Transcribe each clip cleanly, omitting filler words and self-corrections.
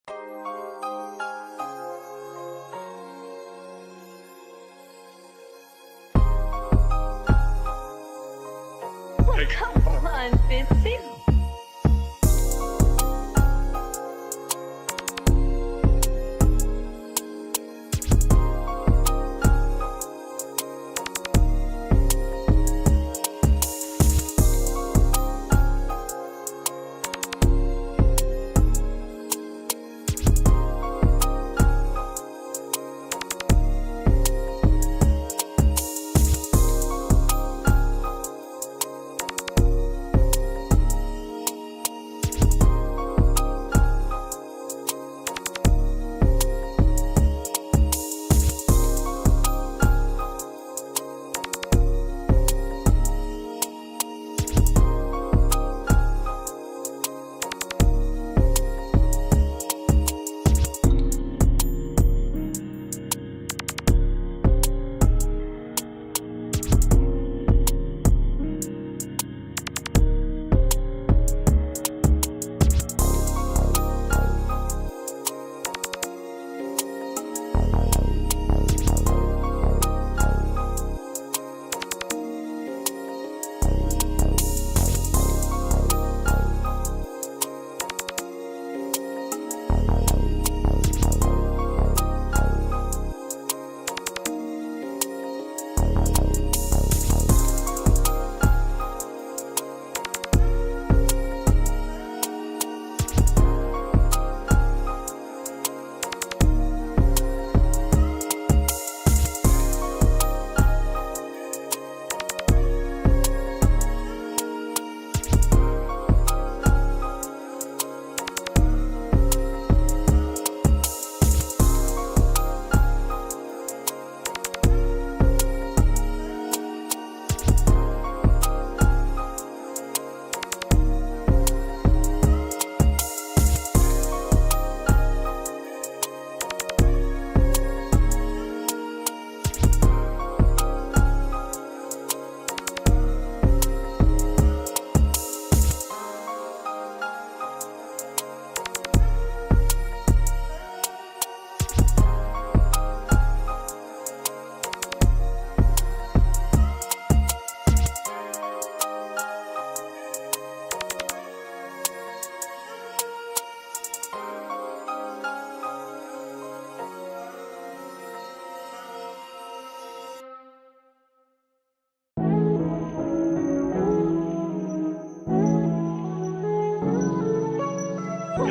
Come on, Bitsy.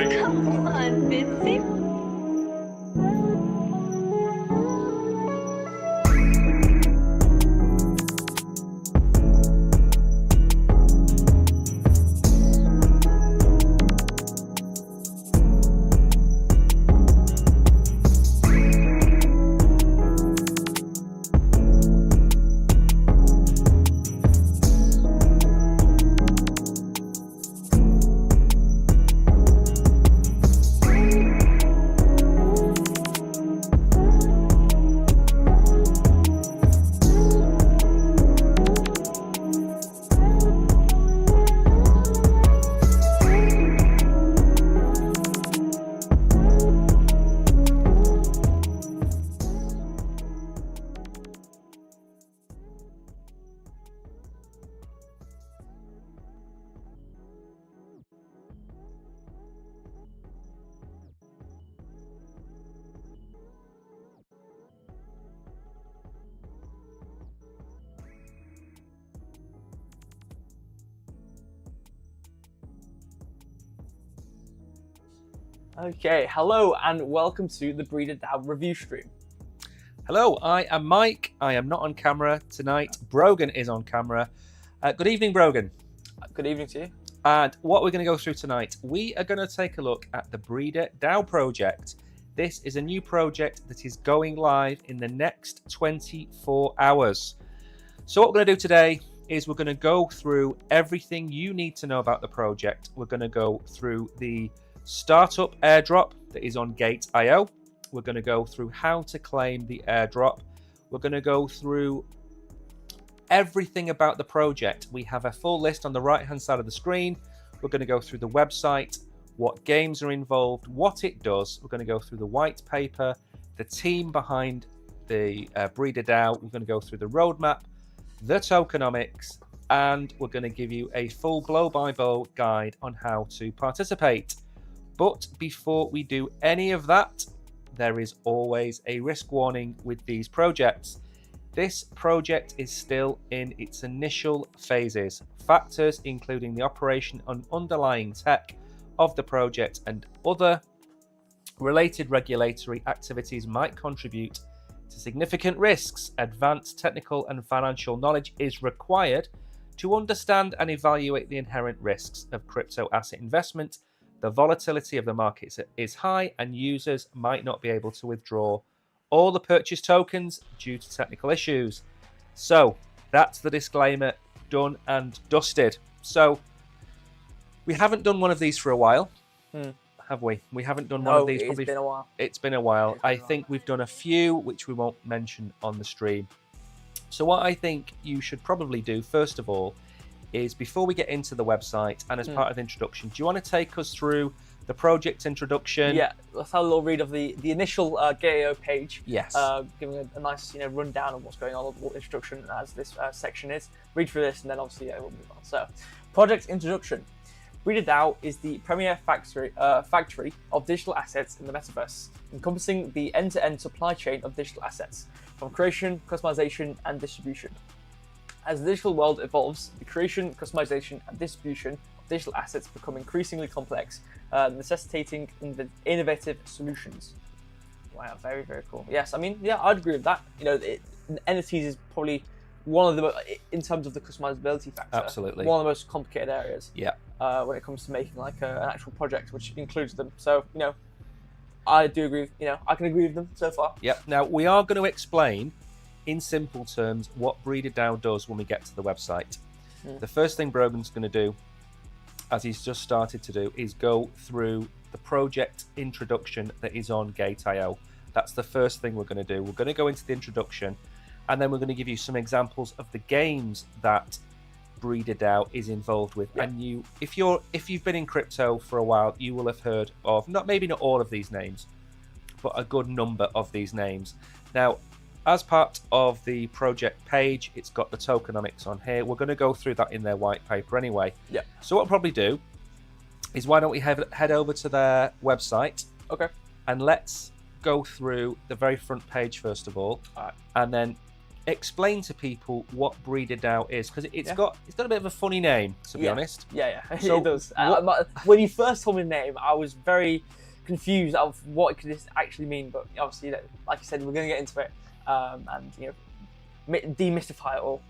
Come on, Bitsy. Okay, hello and welcome to the Breeder DAO review stream. Hello, I am Mike. I am not on camera tonight. Brogan is on camera. Good evening, Brogan. Good evening to you. And what we're going to go through tonight, we are going to take a look at the Breeder DAO project. This is a new project that is going live in the next 24 hours. So what we're going to do today is we're going to go through everything you need to know about the project. We're going to go through the startup airdrop that is on GateIO. We're going to go through how to claim the airdrop. We're going to go through everything about the project. We have a full list on the right hand side of the screen. We're going to go through the website, what games are involved, what it does. We're going to go through the white paper, the team behind the Breeder DAO. We're going to go through the roadmap, the tokenomics, and we're going to give you a full blow-by-blow guide on how to participate. But before we do any of that, there is always a risk warning with these projects. This project is still in its initial phases. Factors including the operation and underlying tech of the project and other related regulatory activities might contribute to significant risks. Advanced technical and financial knowledge is required to understand and evaluate the inherent risks of crypto asset investment. The volatility of the markets is high, and users might not be able to withdraw all the purchased tokens due to technical issues. So that's the disclaimer done and dusted. So we haven't done one of these for a while, have we? We haven't done one of these. It's been a while. It's been a while. I think we've done a few, which we won't mention on the stream. So what I think you should probably do, first of all, is before we get into the website and as part of the introduction, do you want to take us through the project introduction? Yeah, let's have a little read of the initial GateIO page. Yes. Giving a nice rundown of what's going on, what introduction as this section is. Read through this and then obviously we'll move on. So, project introduction. Breeder DAO is the premier factory of digital assets in the metaverse, encompassing the end-to-end supply chain of digital assets, from creation, customization, and distribution. As the digital world evolves, the creation, customization, and distribution of digital assets become increasingly complex, necessitating innovative solutions. Wow, very, very cool. Yes, I mean, yeah, I'd agree with that. NFTs is probably one of the, in terms of the customizability factor, absolutely one of the most complicated areas. Yeah. When it comes to making like an actual project, which includes them. So, I do agree. I can agree with them so far. Yep. Now we are going to explain in simple terms what Breeder DAO does when we get to the website. The first thing Brogan's going to do, as he's just started to do, is go through the project introduction that is on GateIO. That's the first thing we're going to do. We're going to go into the introduction, and then we're going to give you some examples of the games that Breeder DAO is involved with. Yeah. And if you've been in crypto for a while, you will have heard of maybe not all of these names, but a good number of these names. Now, as part of the project page, it's got the tokenomics on here. We're going to go through that in their white paper anyway. Yeah. So what we'll probably do is, why don't we head over to their website? Okay. And let's go through the very front page first of all, and then explain to people what Breeder DAO is, because it's got a bit of a funny name, to be honest. Yeah, so it does. When you first told me the name, I was very confused of what it could actually mean, but obviously, like you said, we're going to get into it and demystify it all,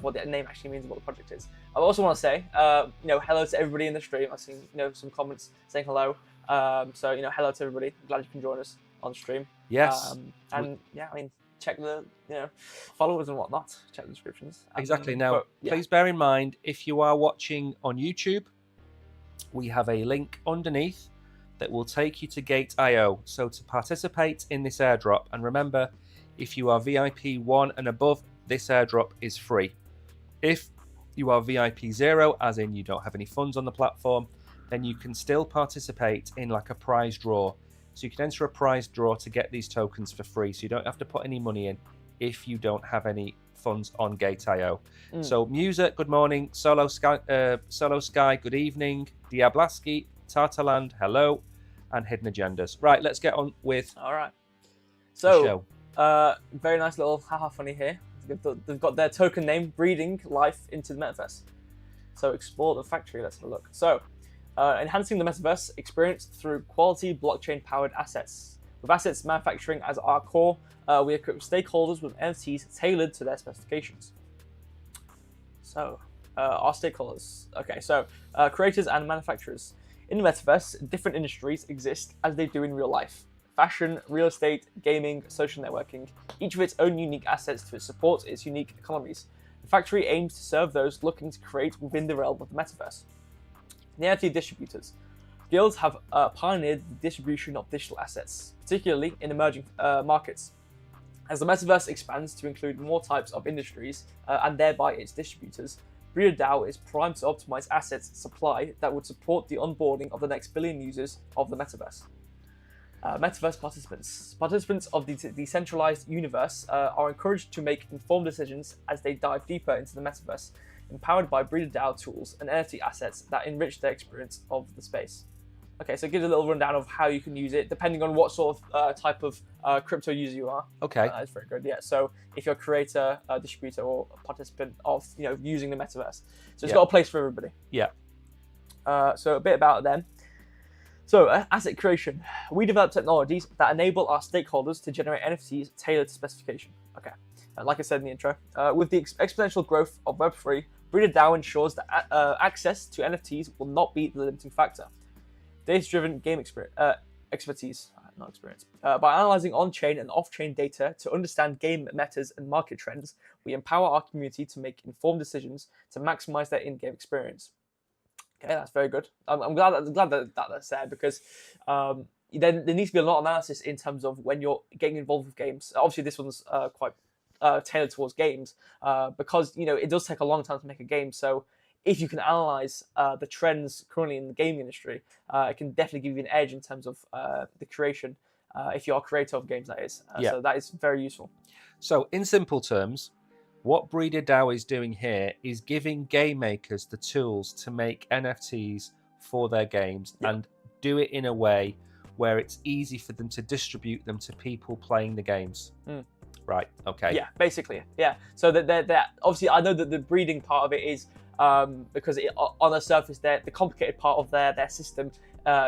what the name actually means and what the project is. I also want to say, hello to everybody in the stream. I've seen some comments saying hello. So hello to everybody. I'm glad you can join us on stream. Yes. Check the followers and whatnot. Check the descriptions. Exactly. Now, please bear in mind, if you are watching on YouTube, we have a link underneath that will take you to GateIO. So to participate in this airdrop, and remember, if you are VIP 1 and above, this airdrop is free. If you are VIP 0, as in you don't have any funds on the platform, then you can still participate in like a prize draw. So you can enter a prize draw to get these tokens for free. So you don't have to put any money in if you don't have any funds on GateIO. So Musa, good morning. Solo Sky, good evening. Diablaski, Tartaland, hello. And Hidden Agendas. Right, let's get on with the show. Very nice little haha funny here. They've got their token name, Breeding Life into the Metaverse. So explore the factory, let's have a look. So, enhancing the metaverse experience through quality blockchain-powered assets. With assets manufacturing as our core, we equip stakeholders with NFTs tailored to their specifications. So, our stakeholders. Okay, so creators and manufacturers. In the metaverse, different industries exist as they do in real life. Fashion, real estate, gaming, social networking, each with its own unique assets to support its unique economies. The factory aims to serve those looking to create within the realm of the metaverse. The NFT distributors. Guilds have pioneered the distribution of digital assets, particularly in emerging markets. As the metaverse expands to include more types of industries and thereby its distributors, Breeder DAO is primed to optimize assets supply that would support the onboarding of the next billion users of the metaverse. Metaverse participants. Participants of the decentralized universe are encouraged to make informed decisions as they dive deeper into the metaverse, empowered by Breeder DAO tools and NFT assets that enrich their experience of the space. Okay, so it gives a little rundown of how you can use it, depending on what sort of type of crypto user you are. Okay. That's very good. Yeah. So if you're a creator, distributor, or a participant of using the metaverse, so it's got a place for everybody. Yeah. So a bit about them. So asset creation. We develop technologies that enable our stakeholders to generate NFTs tailored to specification. Okay. Like I said in the intro, with the exponential growth of Web3, Breeder DAO ensures that access to NFTs will not be the limiting factor. Data-driven game expertise, not experience. By analyzing on-chain and off-chain data to understand game metas and market trends, we empower our community to make informed decisions to maximize their in-game experience. Okay, that's very good. I'm glad that that's there, because there needs to be a lot of analysis in terms of when you're getting involved with games. Obviously, this one's quite tailored towards games because it does take a long time to make a game. So if you can analyze the trends currently in the gaming industry, it can definitely give you an edge in terms of the creation, if you are a creator of games, that is. So that is very useful. So in simple terms, what Breeder DAO is doing here is giving game makers the tools to make NFTs for their games and do it in a way where it's easy for them to distribute them to people playing the games. Right, okay. Yeah, basically, yeah. So that obviously, I know that the breeding part of it is because on the surface, the complicated part of their system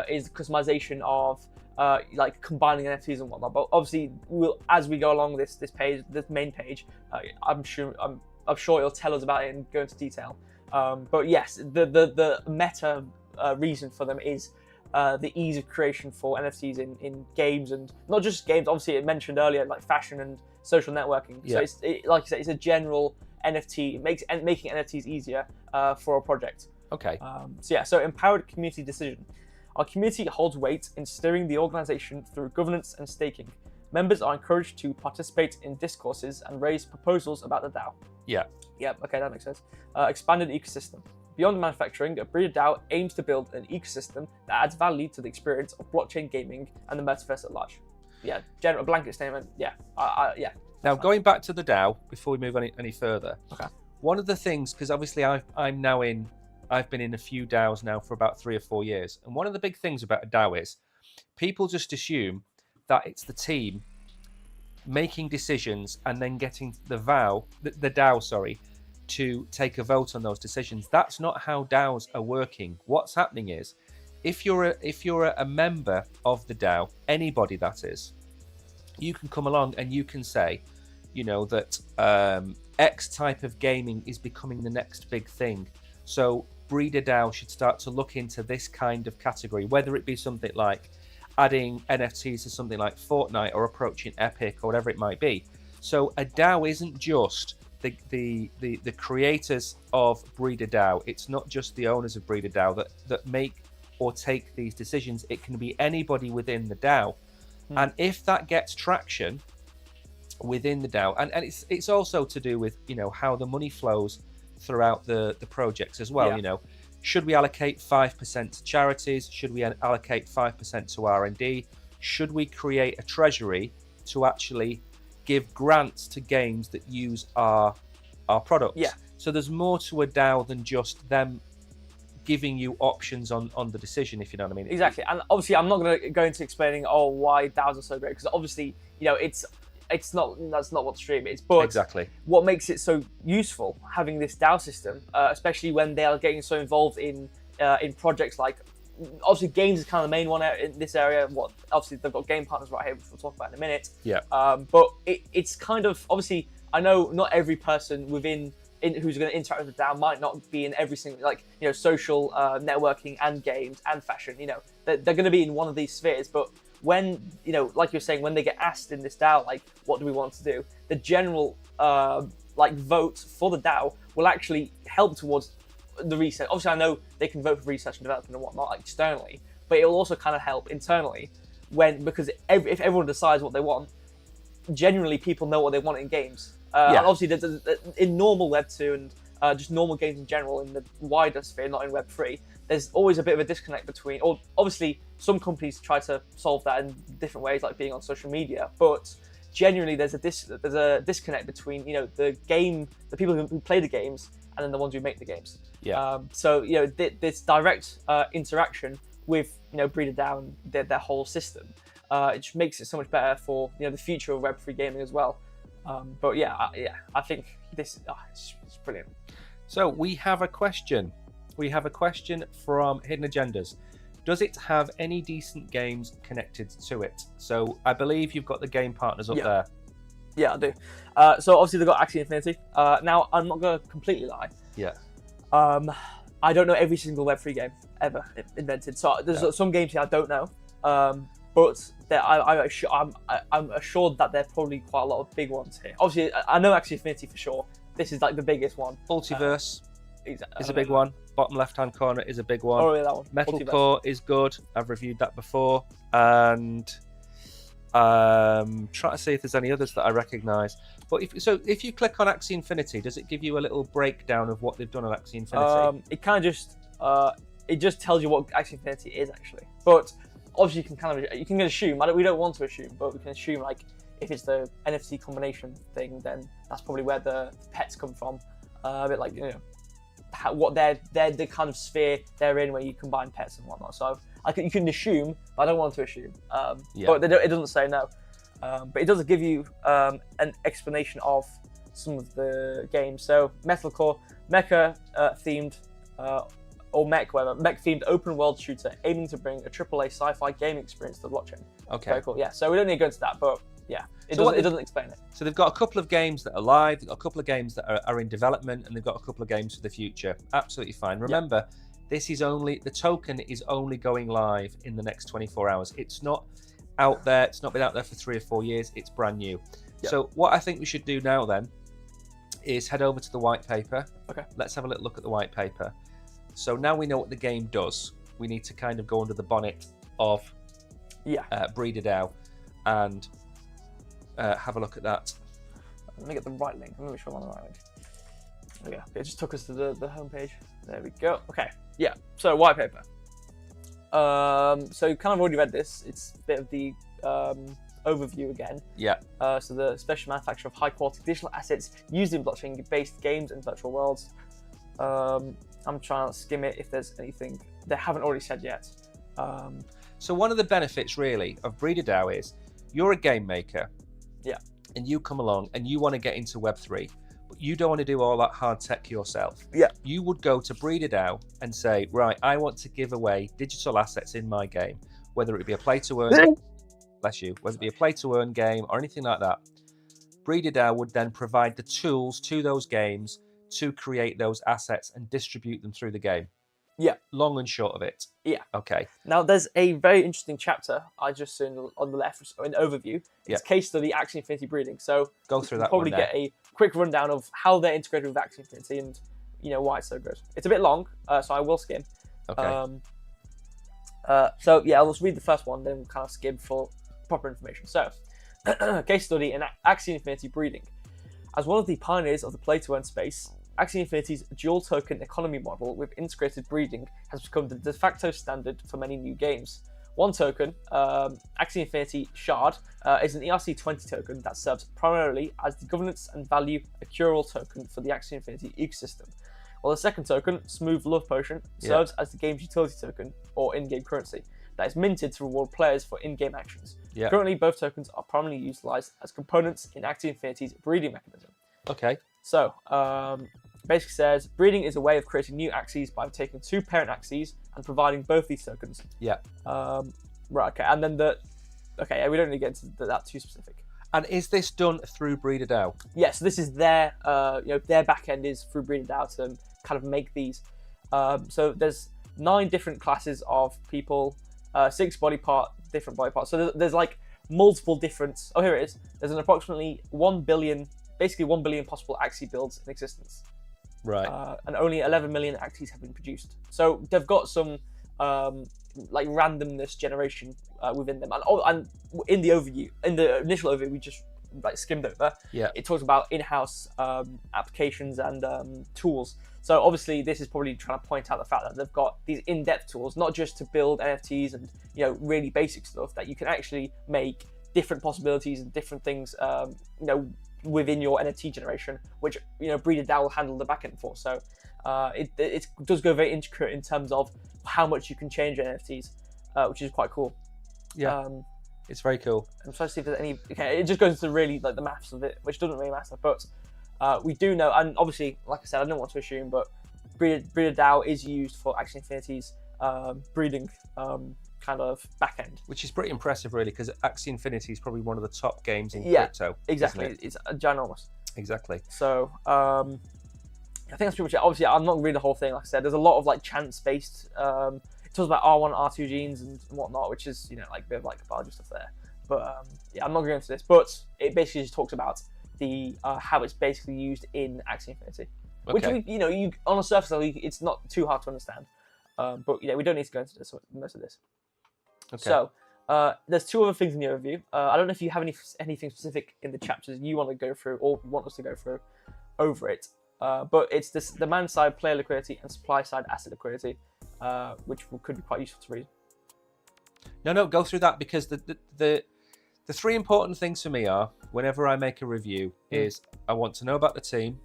is the customization of like combining NFTs and whatnot. But obviously, as we go along this main page, I'm sure it'll tell us about it and go into detail. But yes, the meta reason for them is the ease of creation for NFTs in games, and not just games. Obviously, it mentioned earlier like fashion and social networking. So like you said, it's a general NFT. It makes making NFTs easier for a project. Okay. So empowered community decision. Our community holds weight in steering the organization through governance and staking. Members are encouraged to participate in discourses and raise proposals about the DAO. Yeah. Yep. Okay, that makes sense. Expanded ecosystem. Beyond manufacturing, a Breeder DAO aims to build an ecosystem that adds value to the experience of blockchain gaming and the metaverse at large. Yeah, general blanket statement. Yeah, yeah. Now, going back to the DAO, before we move any further, okay. One of the things, because obviously I've been in a few DAOs now for about 3 or 4 years, and one of the big things about a DAO is people just assume that it's the team making decisions and then getting the DAO, to take a vote on those decisions. That's not how DAOs are working. What's happening is, if you're a member of the DAO, anybody that is, you can come along and you can say, that X type of gaming is becoming the next big thing. So Breeder DAO should start to look into this kind of category, whether it be something like adding NFTs to something like Fortnite or approaching Epic or whatever it might be. So a DAO isn't just the creators of Breeder DAO. It's not just the owners of Breeder DAO that make or take these decisions. It can be anybody within the DAO. And if that gets traction within the DAO, and it's also to do with how the money flows throughout the projects as well. Should we allocate 5% to charities? Should we allocate 5% to R&D? Should we create a treasury to actually give grants to games that use our products? Yeah. So there's more to a DAO than just them giving you options on the decision, if you know what I mean. Exactly. And obviously, I'm not going to go into explaining why DAOs are so great, because obviously, that's not what the stream is. But exactly what makes it so useful having this DAO system, especially when they are getting so involved in projects like, obviously games is kind of the main one in this area. Obviously they've got game partners right here, which we'll talk about in a minute. Yeah. But it's kind of, obviously, I know not every person who's going to interact with the DAO might not be in every single, social networking and games and fashion. They're going to be in one of these spheres. But when, like you're saying, when they get asked in this DAO, like, what do we want to do? The general vote for the DAO will actually help towards the research. Obviously, I know they can vote for research and development and whatnot externally, but it will also kind of help internally because if everyone decides what they want, generally people know what they want in games. And obviously, in normal Web 2 and just normal games in general in the wider sphere, not in Web3, there's always a bit of a disconnect between, or obviously some companies try to solve that in different ways, like being on social media, but genuinely there's a disconnect between, the people who play the games and then the ones who make the games. Yeah. So this direct interaction with Breeder DAO and their whole system, it just makes it so much better for the future of Web3 gaming as well. But I think this it's brilliant. So we have a question. We have a question from Hidden Agendas. Does it have any decent games connected to it? So I believe you've got the game partners up there. Yeah, I do. So obviously they've got Axie Infinity. Now I'm not going to completely lie. Yeah. I don't know every single Web3 game ever invented. So there's some games here I don't know. But I'm assured that there are probably quite a lot of big ones here. Obviously, I know Axie Infinity for sure. This is like the biggest one. Multiverse is a big one. Bottom left-hand corner is a big one. Oh, yeah, that one. Metalcore is good. I've reviewed that before. And trying to see if there's any others that I recognise. But if you click on Axie Infinity, does it give you a little breakdown of what they've done on Axie Infinity? It kind of just tells you what Axie Infinity is actually. But obviously you can assume. We don't want to assume, but we can assume like if it's the NFT combination thing, then that's probably where the pets come from. A bit like what they're the kind of sphere they're in where you combine pets and whatnot. So you can assume, but I don't want to assume. But it doesn't say no. But it does give you an explanation of some of the games. So Metalcore, mecha themed, or mech themed open world shooter aiming to bring a AAA sci-fi gaming experience to the blockchain. Okay. Very cool. Yeah. So we don't need to go into that, but yeah, it doesn't explain it. So they've got a couple of games that are live, they've got a couple of games that are in development, and they've got a couple of games for the future. Absolutely fine. Remember, the token is only going live in the next 24 hours. It's not out there. It's not been out there for 3 or 4 years. It's brand new. Yep. So what I think we should do now then is head over to the white paper. Okay. Let's have a little look at the white paper. So now we know what the game does. We need to kind of go under the bonnet of Breeder DAO and have a look at that. Let me get the right link. Let me make sure I'm on the right link. There we go. It just took us to the homepage. There we go. Okay. Yeah. So white paper. So you kind of already read this. It's a bit of the overview again. Yeah. So the special manufacture of high quality digital assets used in blockchain-based games and virtual worlds. I'm trying to skim it if there's anything they haven't already said yet. So one of the benefits really of Breeder DAO is you're a game maker. Yeah. And you come along and you want to get into Web3, but you don't want to do all that hard tech yourself. Yeah. You would go to Breeder DAO and say, right, I want to give away digital assets in my game, whether it be a play to earn, bless you, whether it be a play to earn game or anything like that. Breeder DAO would then provide the tools to those games to create those assets and distribute them through the game. Yeah. Long and short of it. Yeah. Okay. Now, there's a very interesting chapter I just saw on the left, an overview. It's case study Axie Infinity breeding. So go through that. Probably get a quick rundown of how they're integrated with Axie Infinity and why it's so good. It's a bit long, so I will skim. Okay. So yeah, I'll just read the first one, then we'll kind of skim for proper information. So, case study in Axie Infinity breeding. As one of the pioneers of the play-to-earn space, Axie Infinity's dual token economy model with integrated breeding has become the de facto standard for many new games. One token, Axie Infinity Shard, is an ERC20 token that serves primarily as the governance and value accrual token for the Axie Infinity ecosystem. While the second token, Smooth Love Potion, serves as the game's utility token or in-game currency that is minted to reward players for in-game actions. Yeah. Currently, both tokens are primarily utilized as components in Axie Infinity's breeding mechanism. Okay. So, basically says, breeding is a way of creating new Axies by taking two parent Axies and providing both these tokens. Yeah. Right, okay. And then we don't need to get into that too specific. And is this done through Breeder DAO? Yes, this is their back end is through Breeder DAO to kind of make these. So there's 9 different classes of people, 6 different body parts. So there's like multiple different. Oh, here it is. There's an approximately 1 billion possible Axie builds in existence. Right. And only 11 million Axies have been produced. So they've got some like randomness generation within them. And in the initial overview we just like skimmed over. Yeah. It talks about in-house applications and tools. So obviously, this is probably trying to point out the fact that they've got these in-depth tools, not just to build NFTs and really basic stuff, that you can actually make different possibilities and different things, within your NFT generation, which Breeder DAO will handle the backend for. So it does go very intricate in terms of how much you can change your NFTs, which is quite cool. Yeah, it's very cool. I'm trying to see if there's any. Okay, it just goes into really like the maths of it, which doesn't really matter. But we do know, and obviously, like I said, I don't want to assume, but Breeder DAO is used for Axie Infinity's breeding kind of backend, which is pretty impressive, really, because Axie Infinity is probably one of the top games in crypto. Exactly, it's ginormous. Exactly. So I think that's pretty much it. Obviously, I'm not going to read the whole thing. Like I said, there's a lot of like chance-based. It talks about R1, R2 genes and whatnot, which is like a bit of like biology stuff there. But I'm not going into this. But it basically just talks about the how it's basically used in Axie Infinity, which you on a surface level, it's not too hard to understand. But we don't need to go into most of this. Okay. So there's two other things in the overview. I don't know if you have anything specific in the chapters you want to go through or want us to go through over it. But it's this demand side player liquidity and supply side asset liquidity, which could be quite useful to read. No, go through that, because the three important things for me are, whenever I make a review, is I want to know about the team.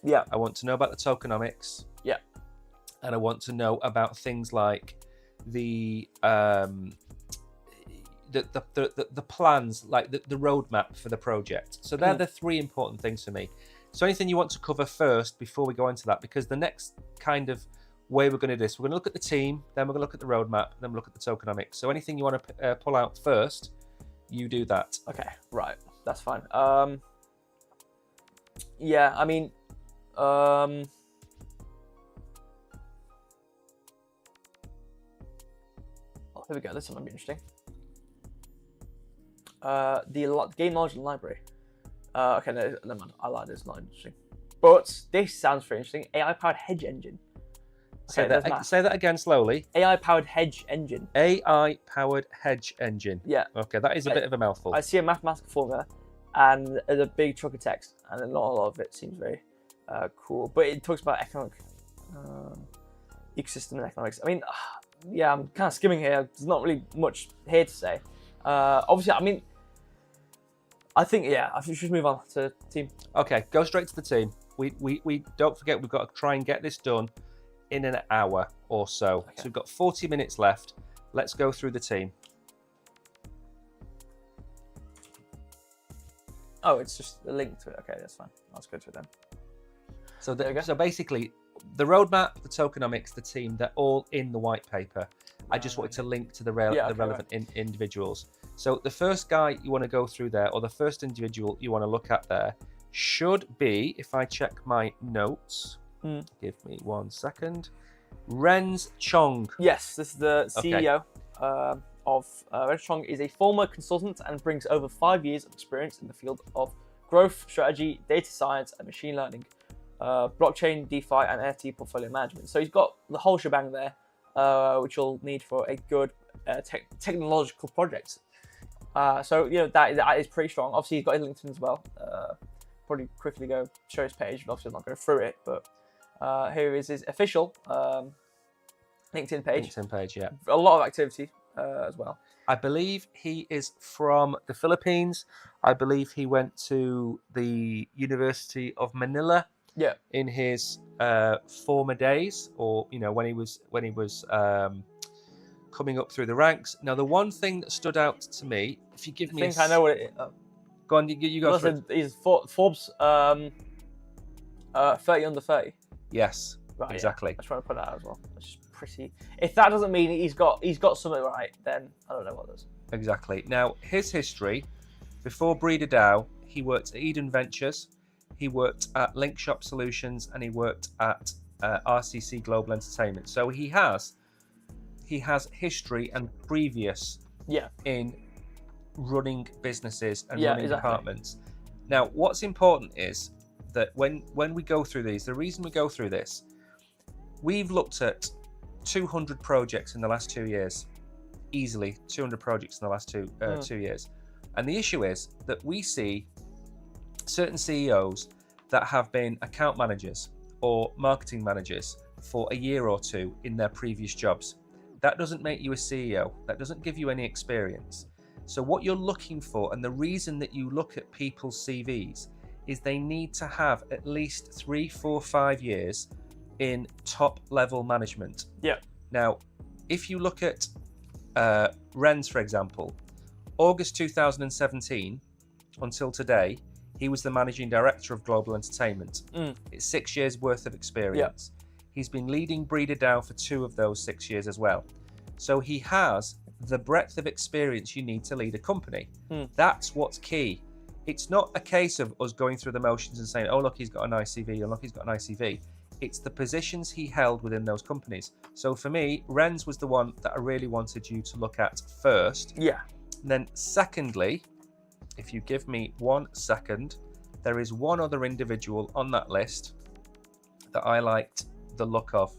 Yeah. I want to know about the tokenomics. Yeah. And I want to know about things like the plans, like the roadmap for the project. So they're the three important things for me. So anything you want to cover first before we go into that, because the next kind of way we're going to do this, we're going to look at the team, then we're going to look at the roadmap, then we'll look at the tokenomics. So anything you want to pull out first, you do that. Okay, right, that's fine. Yeah, I mean, oh, here we go. This one might be interesting. The game knowledge and library. Okay, no, never mind. I lied. It's not interesting. But this sounds very interesting. AI-powered hedge engine. Okay, say that again slowly. AI-powered hedge engine. AI-powered hedge engine. Yeah. Okay, that is a bit of a mouthful. I see a mathematical formula, and there's a big chunk of text, and not a lot of it seems very cool. But it talks about economic ecosystem and economics. I mean, yeah, I'm kind of skimming here. There's not really much here to say. Obviously, I mean, I think, yeah, I should just move on to team. Okay, go straight to the team. We don't forget, we've got to try and get this done in an hour or so. Okay. So we've got 40 minutes left. Let's go through the team. Oh, it's just a link to it. Okay, that's fine. Let's go through them. So basically, the roadmap, the tokenomics, the team, they're all in the white paper. I just wanted to link to the relevant individuals. So the first guy you want to go through there, or the first individual you want to look at there, should be, if I check my notes, give me 1 second, Renz Chong. Yes, this is the CEO of Renz Chong. Is a former consultant and brings over 5 years of experience in the field of growth strategy, data science, and machine learning, blockchain, DeFi, and NFT portfolio management. So he's got the whole shebang there, which you'll need for a good technological project. So that is pretty strong. Obviously, he's got his LinkedIn as well. Probably quickly go show his page, but obviously I'll not go through it. But here is his official LinkedIn page. Yeah. A lot of activity as well. I believe he is from the Philippines. I believe he went to the University of Manila. Yeah. In his former days, or when he was coming up through the ranks. Now, the one thing that stood out to me, if you give me, I know what it is. Go on, you go. Listen, he's Forbes 30 under 30. Yes, right, exactly. Yeah. I just want to put that out as well. It's just pretty. If that doesn't mean he's got something right, then I don't know what does. Exactly. Now, his history before Breeder DAO, he worked at Eden Ventures, he worked at Link Shop Solutions, and he worked at RCC Global Entertainment. So he has history and previous in running businesses and running departments. Now, what's important is that when we go through these, the reason we go through this, we've looked at 200 projects in the last 2 years, easily 200 projects in the last 2 years, and the issue is that we see certain CEOs that have been account managers or marketing managers for a year or two in their previous jobs. That doesn't make you a CEO. That doesn't give you any experience. So what you're looking for, and the reason that you look at people's CVs, is they need to have at least 3, 4, 5 years in top level management. Yeah. Now, if you look at Renz, for example, August 2017 until today, he was the managing director of Global Entertainment. It's 6 years worth of experience. He's been leading Breeder DAO for 2 of those 6 years as well. So he has the breadth of experience you need to lead a company. That's what's key. It's not a case of us going through the motions and saying, oh, look, he's got a nice CV, or look, he's got a nice CV. It's the positions he held within those companies. So for me, Renz was the one that I really wanted you to look at first. Yeah. And then secondly, if you give me 1 second, there is one other individual on that list that I liked the look of.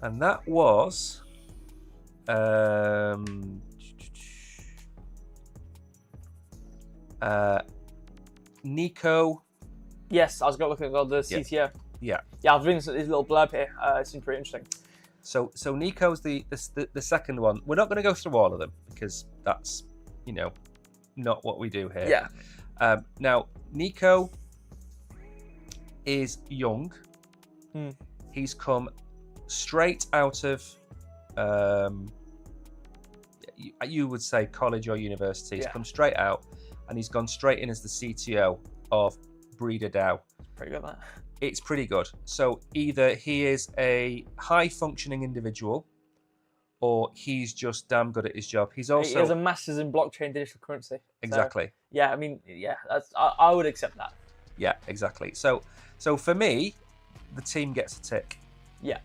And that was Nico. Yes, I was going to look at the CTO. Yeah. Yeah, I've reading his little blurb here. It seems pretty interesting. So Nico's the second one. We're not going to go through all of them because that's, not what we do here. Yeah. Now, Nico is young. He's come straight out of, you would say college or university. He's come straight out and he's gone straight in as the CTO of Breeder DAO. Pretty good, that. It's pretty good. So either he is a high functioning individual or he's just damn good at his job. He has a master's in blockchain digital currency. Exactly. So, yeah, I mean, I would accept that. Yeah, exactly. So for me, the team gets a tick. Yeah.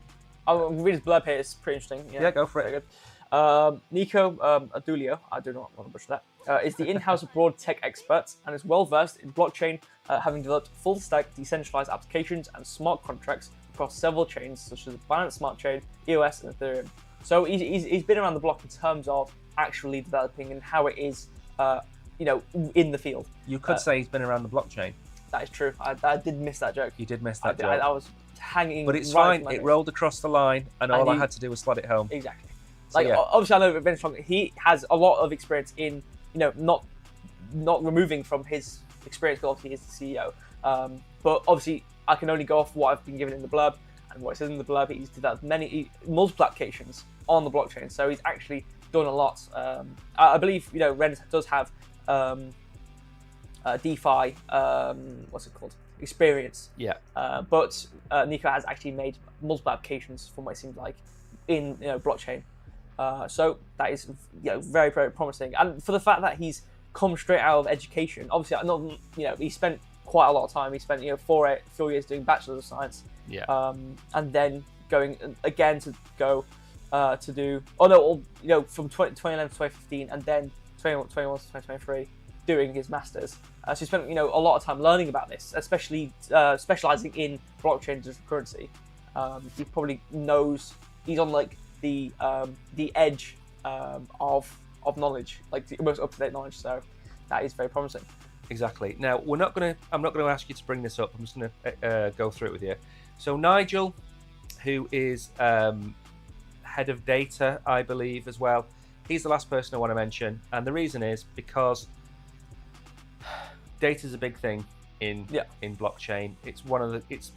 I'll read his blurb here. It's pretty interesting. Yeah, go for it. Very good. Nico Adulio, I do not want to butcher that, is the in-house abroad tech expert and is well-versed in blockchain, having developed full-stack decentralized applications and smart contracts across several chains, such as Binance Smart Chain, EOS, and Ethereum. So he's been around the block in terms of actually developing and how it is, in the field. You could say he's been around the blockchain. That is true. I did miss that joke. You did miss that joke. I was hanging. But it's fine. It rolled across the line, and all I had to do was slot it home. Exactly. So, obviously, I know Vince Strong. He has a lot of experience in, not removing from his experience, because obviously he's the CEO. But obviously, I can only go off what I've been given in the blurb, and what it says in the blurb. He's developed multiple applications on the blockchain, so he's actually done a lot. I believe Renz does have DeFi, what's it called? Experience. Yeah. But Nico has actually made multiple applications, from what it seems like, in blockchain. So that is very, very promising. And for the fact that he's come straight out of education, obviously, he spent quite a lot of time. He spent 4 years doing Bachelor's of Science. Yeah. And then going again to go to do from 2011 to 2015, and then 2021 to 2023 doing his masters. So he spent a lot of time learning about this, especially specializing in blockchain digital currency. He probably knows he's on the edge of knowledge, like the most up-to-date knowledge. So that is very promising. Exactly. Now I'm not going to ask you to bring this up. I'm just going to go through it with you. So Nigel, who is head of data, I believe, as well. He's the last person I want to mention, and the reason is because data is a big thing in blockchain. It's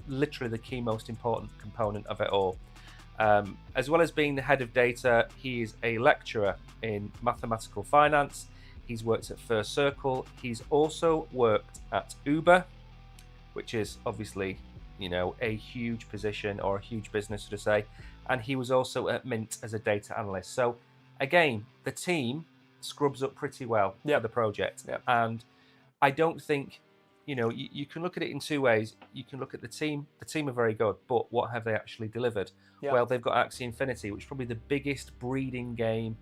literally the key most important component of it all. As well as being the head of data, he is a lecturer in mathematical finance. He's worked at First Circle. He's also worked at Uber, which is obviously, a huge position or a huge business to say. And he was also at Mint as a data analyst. So again, the team scrubs up pretty well for the project. Yep. And I don't think, you can look at it in 2 ways. You can look at the team. The team are very good, but what have they actually delivered? Yep. Well, they've got Axie Infinity, which is probably the biggest breeding game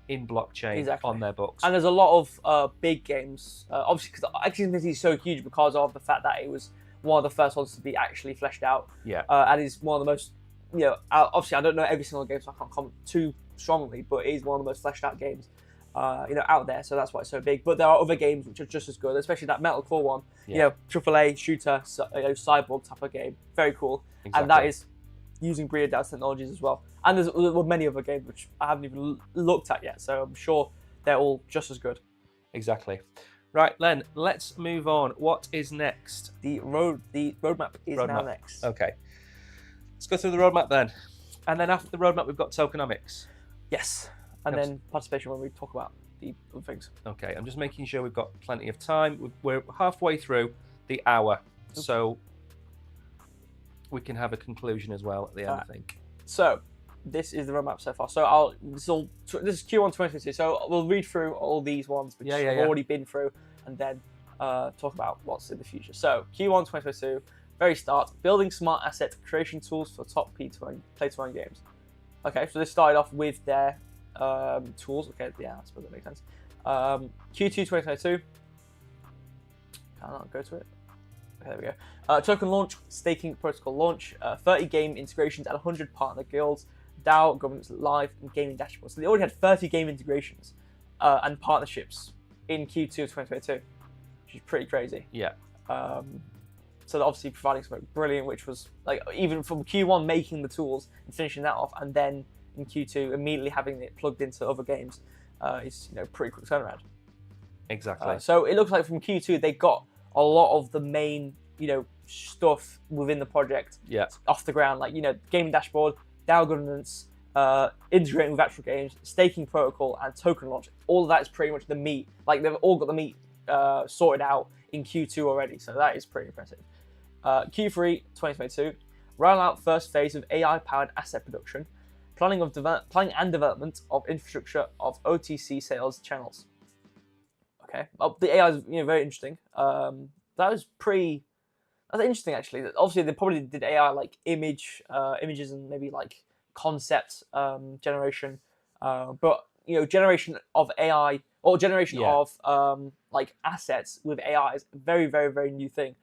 in blockchain on their books. And there's a lot of big games, obviously, because Axie Infinity is so huge because of the fact that it was one of the first ones to be actually fleshed out. Yeah. And is one of the most, obviously I don't know every single game, so I can't comment too strongly, but it is one of the most fleshed out games. out there. So that's why it's so big. But there are other games which are just as good, especially that Metalcore one. Yeah. AAA shooter, cyborg type of game, very cool. Exactly. And that is using Breeder DAO's technologies as well. And there's many other games which I haven't even looked at yet. So I'm sure they're all just as good. Exactly. Right, Len, let's move on. What is next? The roadmap is now next. Okay. Let's go through the roadmap then. And then after the roadmap, we've got tokenomics. Yes. And then participation when we talk about the other things. Okay, I'm just making sure we've got plenty of time. We're halfway through the hour, so we can have a conclusion as well at the end, I think. So, this is the roadmap so far. So this is Q1 2022. So we'll read through all these ones which we've already been through, and then talk about what's in the future. So Q1 2022, very start, building smart asset creation tools for top play-to-earn games. Okay, so this started off with their tools. Okay, yeah, I suppose that makes sense. Q2 2022. Can I not go to it? Okay, there we go. Token launch, staking protocol launch, 30 game integrations and 100 partner guilds, DAO, governance live, and gaming dashboards. So they already had 30 game integrations and partnerships in Q2 of 2022, which is pretty crazy. Yeah. So they're obviously providing something brilliant, which was like even from Q1 making the tools and finishing that off, and then in Q2 immediately having it plugged into other games is pretty quick turnaround. Exactly. So it looks like from Q2 they got a lot of the main stuff within the project off the ground, like gaming dashboard, DAO governance, integrating with actual games, staking protocol, and token launch. All of that is pretty much the meat. Like they've all got the meat sorted out in Q2 already, so that is pretty impressive. Q3 2022, roll out first phase of AI-powered asset production, planning and development of infrastructure of OTC sales channels. Okay, the AI is very interesting. That's interesting actually. Obviously, they probably did AI like images and maybe like concept generation, but generation of AI or generation of like assets with AI is a very, very, very new thing.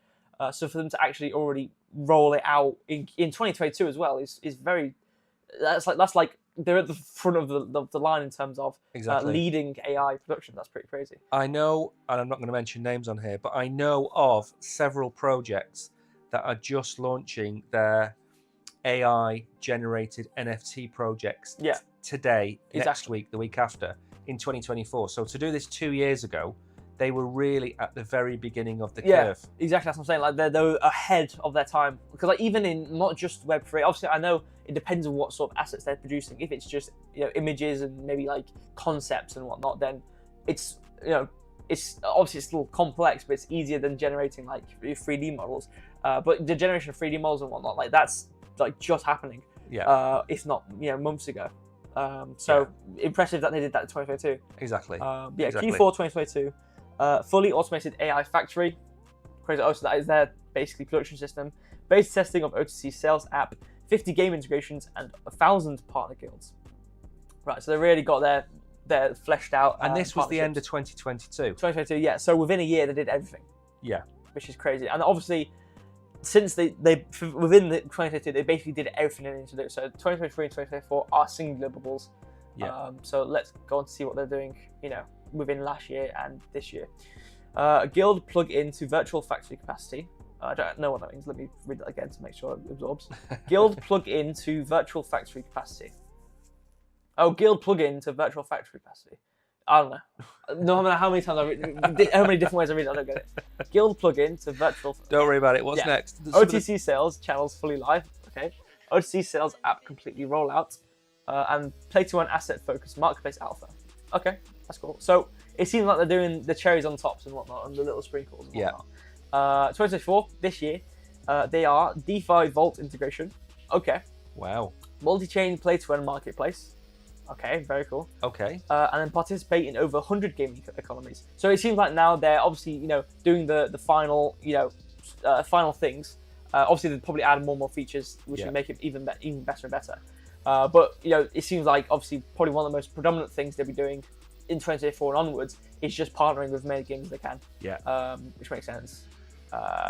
So for them to actually already roll it out in 2022 as well is very. That's like they're at the front of the line in terms of leading AI production. That's pretty crazy. I know, and I'm not going to mention names on here, but I know of several projects that are just launching their AI-generated NFT projects today, next week, the week after, in 2024. So to do this 2 years ago, they were really at the very beginning of the curve. Exactly, that's what I'm saying. Like they're ahead of their time. Because like even in not just Web3, obviously I know it depends on what sort of assets they're producing. If it's just images and maybe like concepts and whatnot, then it's it's obviously it's still complex, but it's easier than generating like 3D models. But the generation of 3D models and whatnot, like that's like just happening. If not months ago. So impressive that they did that in 2022. Exactly. Exactly. Q4 2022. Fully automated AI factory. Crazy. Oh, so that is their basically production system. Beta testing of OTC sales app, 50 game integrations, and 1,000 partner guilds. Right, so they really got their fleshed out. And this was the end of 2022. 2022, yeah. So within a year, they did everything. Yeah. Which is crazy. And obviously, since they within the 2022, they basically did everything they needed to do. So 2023 and 2024 are singular bubbles. Yeah. So let's go on to see what they're doing, within last year and this year. Guild plug into virtual factory capacity. I don't know what that means. Let me read that again to make sure it absorbs. Guild plug into virtual factory capacity. Oh, guild plug into virtual factory capacity. I don't know. No matter how many times I read, how many different ways I read it, I don't get it. Guild plug into virtual. Don't worry about it. What's next? OTC sales channels fully live. Okay. OTC sales app completely roll out. And play to earn asset focused marketplace alpha. Okay, that's cool. So it seems like they're doing the cherries on tops and whatnot, and the little sprinkles and whatnot. 2024, this year, they are DeFi Vault integration. Okay. Wow. Multi-chain play to earn marketplace. Okay, very cool. Okay. And then participate in over 100 gaming economies. So it seems like now they're obviously, doing the final, final things. Obviously, they'll probably add more and more features, which will make it even better and better. But it seems like obviously probably one of the most predominant things they'll be doing in 2024 and onwards is just partnering with as many games as they can. Yeah. Which makes sense.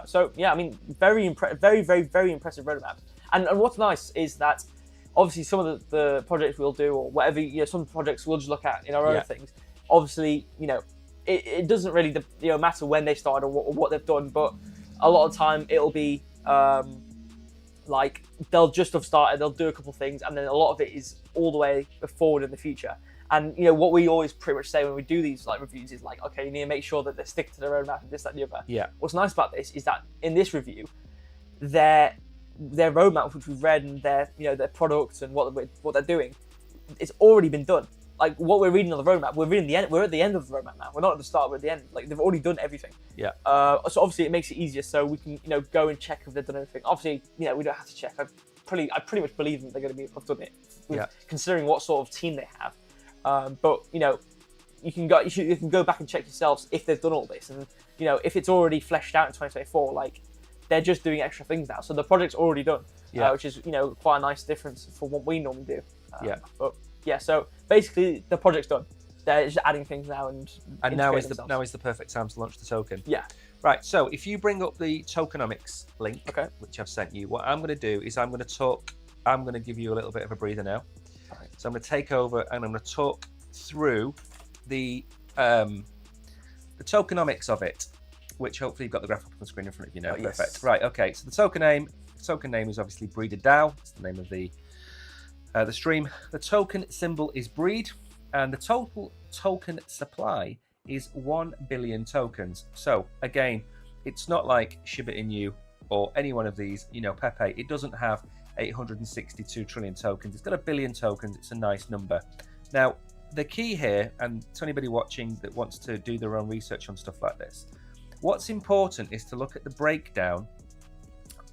So yeah, I mean, very, very, very impressive roadmap. And what's nice is that obviously some of the projects we'll do or whatever, some projects we'll just look at in our own things. obviously, it doesn't really matter when they started or what they've done, but a lot of the time it'll be like they'll just have started, they'll do a couple of things, and then a lot of it is all the way forward in the future. And what we always pretty much say when we do these like reviews is like, okay, you need to make sure that they stick to their roadmap and this, that, and the other. Yeah. What's nice about this is that in this review, their roadmap, which we've read, and their products and what they're doing, it's already been done. Like what we're reading on the roadmap, we're at the end of the roadmap now. We're not at the start, we're at the end. Like they've already done everything. Yeah. So obviously it makes it easier, so we can go and check if they've done everything. Obviously, we don't have to check. I pretty much believe them they're going to have done it. Considering what sort of team they have. But you can go back and check yourselves if they've done all this, and if it's already fleshed out in 2024, like they're just doing extra things now, so the project's already done, which is quite a nice difference from what we normally do. But yeah, so basically the project's done. They're just adding things now, and now is the perfect time to launch the token. Yeah. Right. So if you bring up the tokenomics link, okay, which I've sent you, what I'm going to do is I'm going to give you a little bit of a breather now. Right. So I'm going to take over and I'm going to talk through the tokenomics of it, which hopefully you've got the graph up on the screen in front of you now. Perfect. Yes. Right. Okay. So the token name is obviously Breeder DAO. It's the name of the stream. The token symbol is Breed, and the total token supply is 1 billion tokens. So again, it's not like Shiba Inu or any one of these, Pepe. It doesn't have 862 trillion tokens. It's got 1 billion tokens. It's a nice number. Now, the key here, and to anybody watching that wants to do their own research on stuff like this, what's important is to look at the breakdown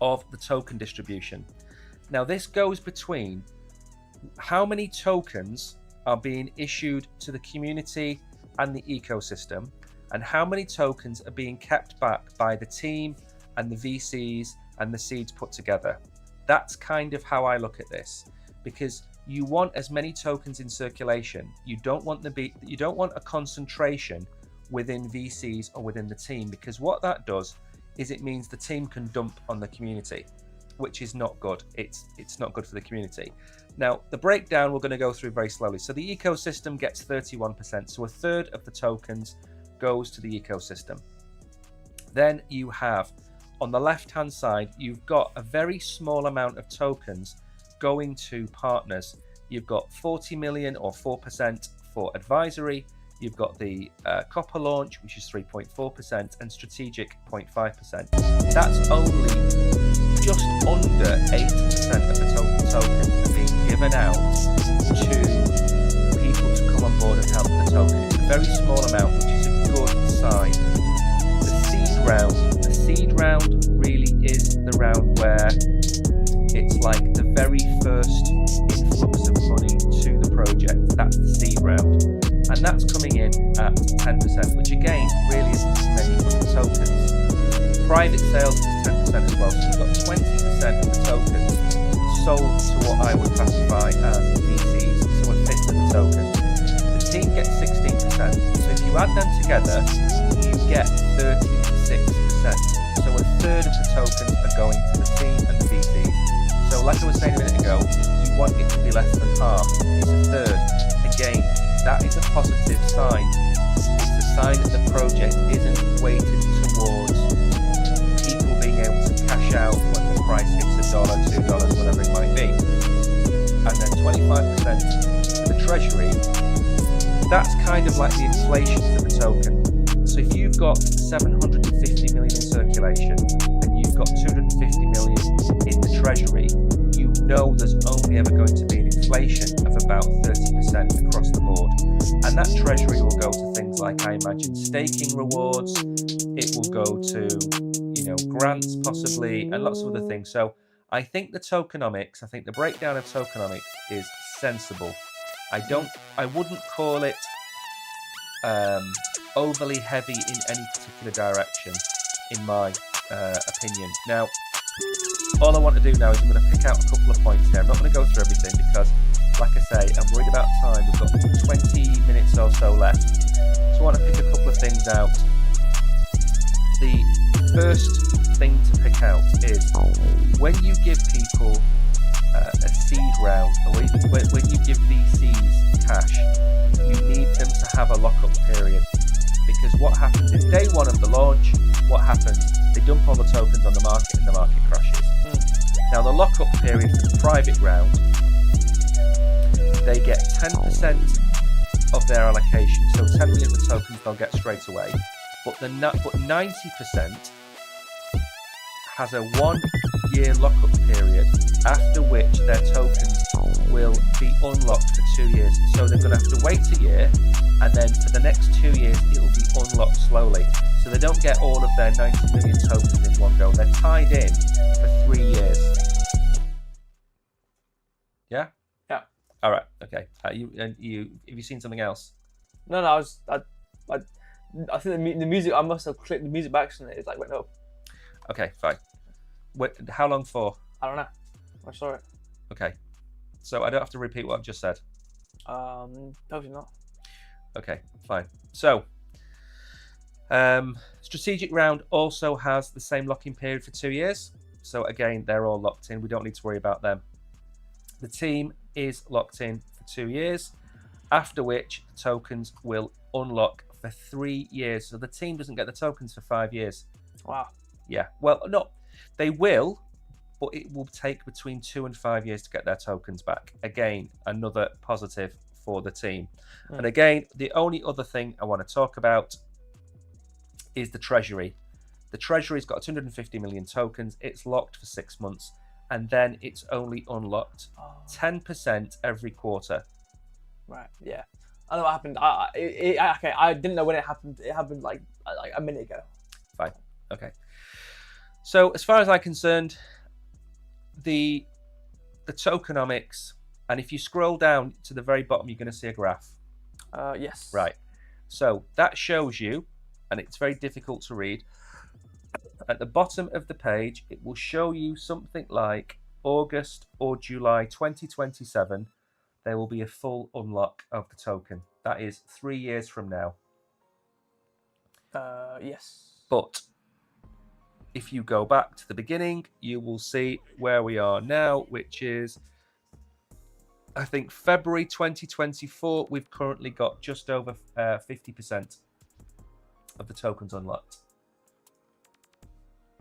of the token distribution. Now, this goes between how many tokens are being issued to the community and the ecosystem, and how many tokens are being kept back by the team and the VCs and the seeds put together. That's kind of how I look at this, because you want as many tokens in circulation. You don't want a concentration within VCs or within the team, because what that does is it means the team can dump on the community, which is not good. It's not good for the community. Now, the breakdown we're going to go through very slowly. So the ecosystem gets 31%, so a third of the tokens goes to the ecosystem. Then you have, on the left-hand side, you've got a very small amount of tokens going to partners. You've got 40 million or 4% for advisory. You've got the copper launch, which is 3.4%, and strategic 0.5%. That's only just under 8% of the total tokens are being given out to people to come on board and help the token. It's a very small amount, which is a good sign. The seed round really is the round where it's like the very first influx of money to the project. That's the seed round. And that's coming in at 10%, which again really isn't many tokens. Private sales is 10% as well, so you've got 20% of the tokens sold to what I would classify as VCs, so a fifth of the tokens. The team gets 16%, so if you add them together, you get 36%. So a third of the tokens are going to the team and the VCs. So like I was saying a minute ago, you want it to be less than half. It's a third. Again, that is a positive sign. It's a sign that the project isn't weighted towards people being able to cash out when the price hits $1, $2, whatever it might be. And then 25% for the treasury, that's kind of like the inflation for the token. So if you've got 750 million in circulation and you've got 250 million in the treasury, you know there's only ever going to be an inflation of about 30% across the board. And that treasury will go to things like, I imagine, staking rewards. It will go to, grants possibly, and lots of other things. So I think the breakdown of tokenomics is sensible. I wouldn't call it overly heavy in any particular direction, in my opinion. Now, all I want to do now is I'm going to pick out a couple of points here. I'm not going to go through everything because, like I say, I'm worried about time. We've got 20 minutes or so left. So I want to pick a couple of things out. The first thing to pick out is when you give people a seed round, or when you give VCs cash, you need them to have a lockup period, because what happens is day one of the launch, what happens? They dump all the tokens on the market and the market crashes. Now the lockup period for the private round, they get 10% of their allocation, so 10 million of the tokens they'll get straight away. But 90% has a 1 year lockup period, after which their tokens will be unlocked for 2 years. So they're going to have to wait a year, and then for the next 2 years it will be unlocked slowly. So they don't get all of their 90 million tokens in one go. They're tied in for 3 years. Yeah? Yeah. All right. Okay. Have you seen something else? No, I think the music, I must have clicked the music by accident. It like went up. Okay, fine. How long for? I don't know. I saw it. Okay. So I don't have to repeat what I've just said. Probably not. Okay, fine. So, strategic round also has the same lock-in period for 2 years. So again, they're all locked in. We don't need to worry about them. The team is locked in for 2 years, after which the tokens will unlock for 3 years. So the team doesn't get the tokens for 5 years. Wow. Yeah. Well, no, they will, but it will take between 2 and 5 years to get their tokens back. Again, another positive for the team. And again, the only other thing I want to talk about is the treasury. The treasury's got 250 million tokens. It's locked for 6 months, and then it's only unlocked 10% every quarter. Right. Yeah. I know what happened. Okay. I didn't know when it happened. It happened like a minute ago. Fine. Okay. So as far as I'm concerned, the tokenomics, and if you scroll down to the very bottom, you're going to see a graph. Yes. Right. So that shows you, and it's very difficult to read. At the bottom of the page, it will show you something like August or July 2027. There will be a full unlock of the token. That is 3 years from now. Yes. But if you go back to the beginning, you will see where we are now, which is, I think, February 2024. We've currently got just over 50% of the tokens unlocked.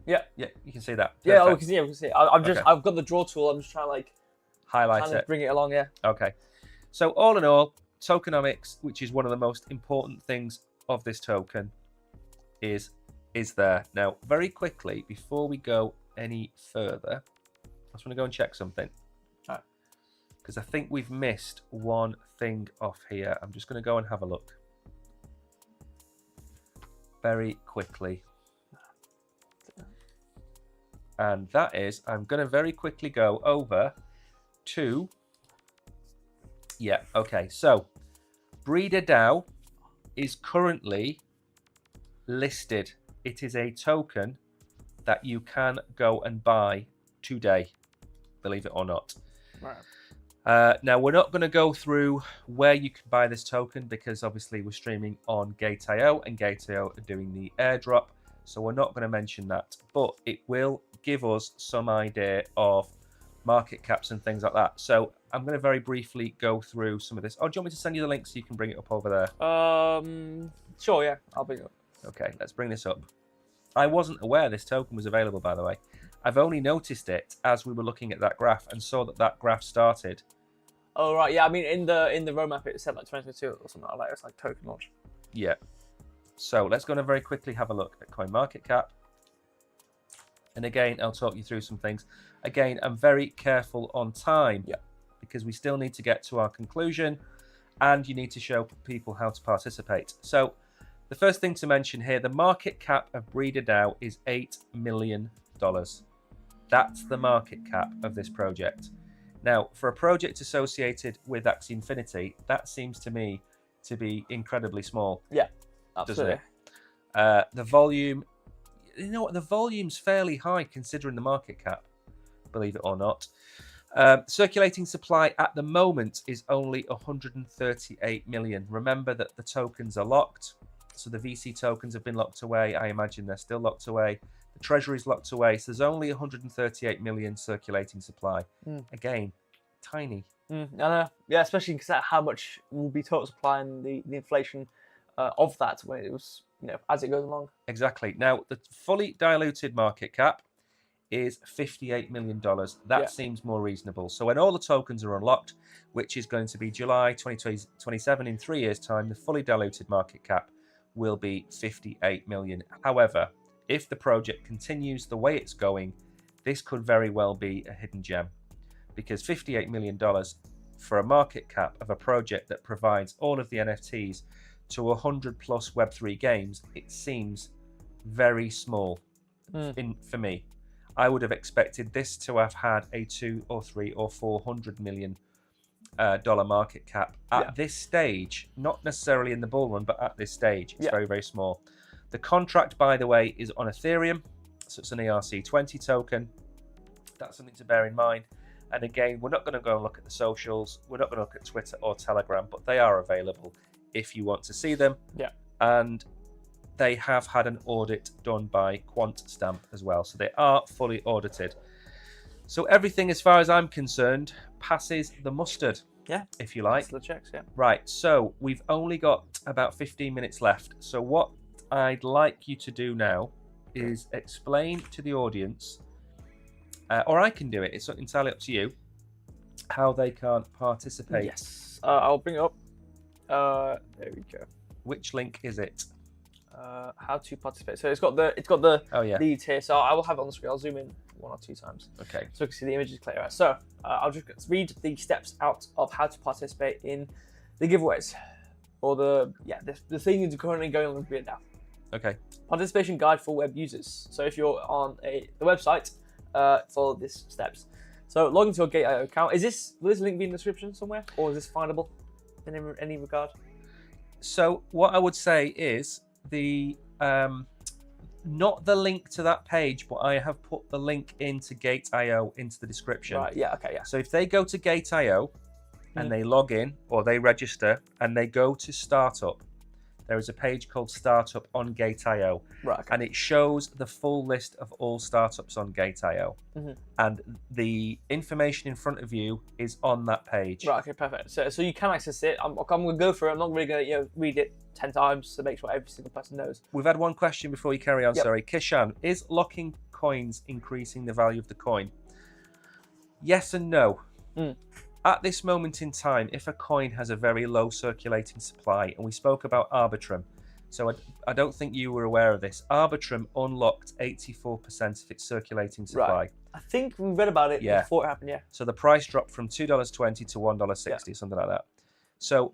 Yeah. Yeah, you can see that. Yeah, Perfect. we can see it. I've got the draw tool. I'm just trying to like highlight it. Bring it along. Yeah. Okay. So all in all, tokenomics, which is one of the most important things of this token, is there. Now, very quickly, before we go any further, I just want to go and check something. Right. Because I think we've missed one thing off here. I'm just going to go and have a look. Very quickly. And that is, I'm going to very quickly go over to... Yeah, okay. So, Breeder DAO is currently listed. It is a token that you can go and buy today, believe it or not. Right. Now, we're not going to go through where you can buy this token because obviously we're streaming on GateIO and GateIO are doing the airdrop. So we're not going to mention that, but it will give us some idea of market caps and things like that. So I'm going to very briefly go through some of this. Oh, do you want me to send you the link so you can bring it up over there? Sure, yeah, I'll bring it up. Okay, let's bring this up. I wasn't aware this token was available, by the way. I've only noticed it as we were looking at that graph and saw that graph started. Oh, right, yeah, I mean, in the roadmap, it said like 2022 or something like that. It's like token launch. Yeah. So let's go and very quickly have a look at CoinMarketCap. And again, I'll talk you through some things. Again, I'm very careful on time because we still need to get to our conclusion and you need to show people how to participate. So the first thing to mention here, the market cap of Breeder DAO is $8 million. That's the market cap of this project. Now, for a project associated with Axie Infinity, that seems to me to be incredibly small. Yeah, absolutely. Doesn't it? The volume, you know what, the volume's fairly high considering the market cap, believe it or not. Circulating supply at the moment is only 138 million. Remember that the tokens are locked. So the VC tokens have been locked away. I imagine they're still locked away. Treasury's locked away, so there's only 138 million circulating supply. Again, tiny. I know. Yeah, especially because how much will be total supply and the inflation of that when it was, as it goes along. Exactly. Now, the fully diluted market cap is $58 million. That seems more reasonable. So when all the tokens are unlocked, which is going to be July 2027 in 3 years' time, the fully diluted market cap will be 58 million. However, if the project continues the way it's going, this could very well be a hidden gem, because $58 million for a market cap of a project that provides all of the NFTs to 100 plus Web3 games, it seems very small for me. I would have expected this to have had a 2 or 3 or 400 million dollar market cap at this stage, not necessarily in the bull run, but at this stage, it's very, very small. The contract, by the way, is on Ethereum, so it's an ERC20 token. That's something to bear in mind. And again, we're not going to go and look at the socials. We're not going to look at Twitter or Telegram, but they are available if you want to see them. Yeah. And they have had an audit done by QuantStamp as well. So they are fully audited. So everything, as far as I'm concerned, passes the mustard. Yeah. If you like. That's the checks, yeah. Right. So we've only got about 15 minutes left. So what I'd like you to do now is explain to the audience, or I can do it, it's entirely up to you, how they can participate. Yes. I'll bring it up. There we go. Which link is it? How to participate. So it's got the Oh yeah. leads here. So I will have it on the screen. I'll zoom in 1 or 2 times. Okay. So you can see the images clearer. So I'll just read the steps out of how to participate in the giveaways, or the thing that's currently going on with DAO. Okay. Participation guide for web users. So if you're on the website, follow these steps. So log into your GateIO account. Will this link be in the description somewhere, or is this findable in any regard? So what I would say is the not the link to that page, but I have put the link into GateIO into the description. Right. Yeah. Okay. Yeah. So if they go to GateIO and they log in or they register and they go to Startup, there is a page called Startup on GateIO. Right. Okay. And it shows the full list of all startups on GateIO. And the information in front of you is on that page. Right. Okay. Perfect. So you can access it. I'm going to go through it. I'm not really going to read it 10 times to make sure every single person knows. We've had one question before you carry on. Yep. Sorry, Kishan, is locking coins increasing the value of the coin? Yes and no. At this moment in time, if a coin has a very low circulating supply, and we spoke about Arbitrum, so I don't think you were aware of this. Arbitrum unlocked 84% of its circulating supply. Right. I think we read about it before it happened, yeah. So the price dropped from $2.20 to $1.60, something like that. So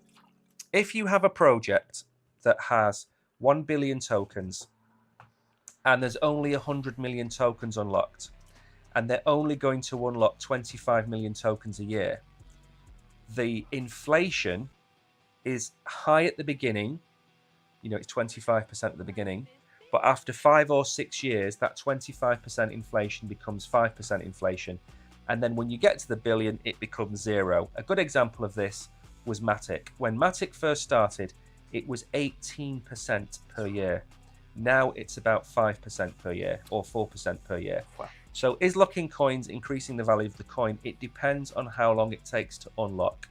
if you have a project that has 1 billion tokens and there's only 100 million tokens unlocked, and they're only going to unlock 25 million tokens a year, the inflation is high at the beginning. It's 25% at the beginning, but after 5 or 6 years, that 25% inflation becomes 5% inflation. And then when you get to the billion, it becomes 0. A good example of this was Matic. When Matic first started, it was 18% per year. Now it's about 5% per year or 4% per year. Wow. So is locking coins increasing the value of the coin? It depends on how long it takes to unlock.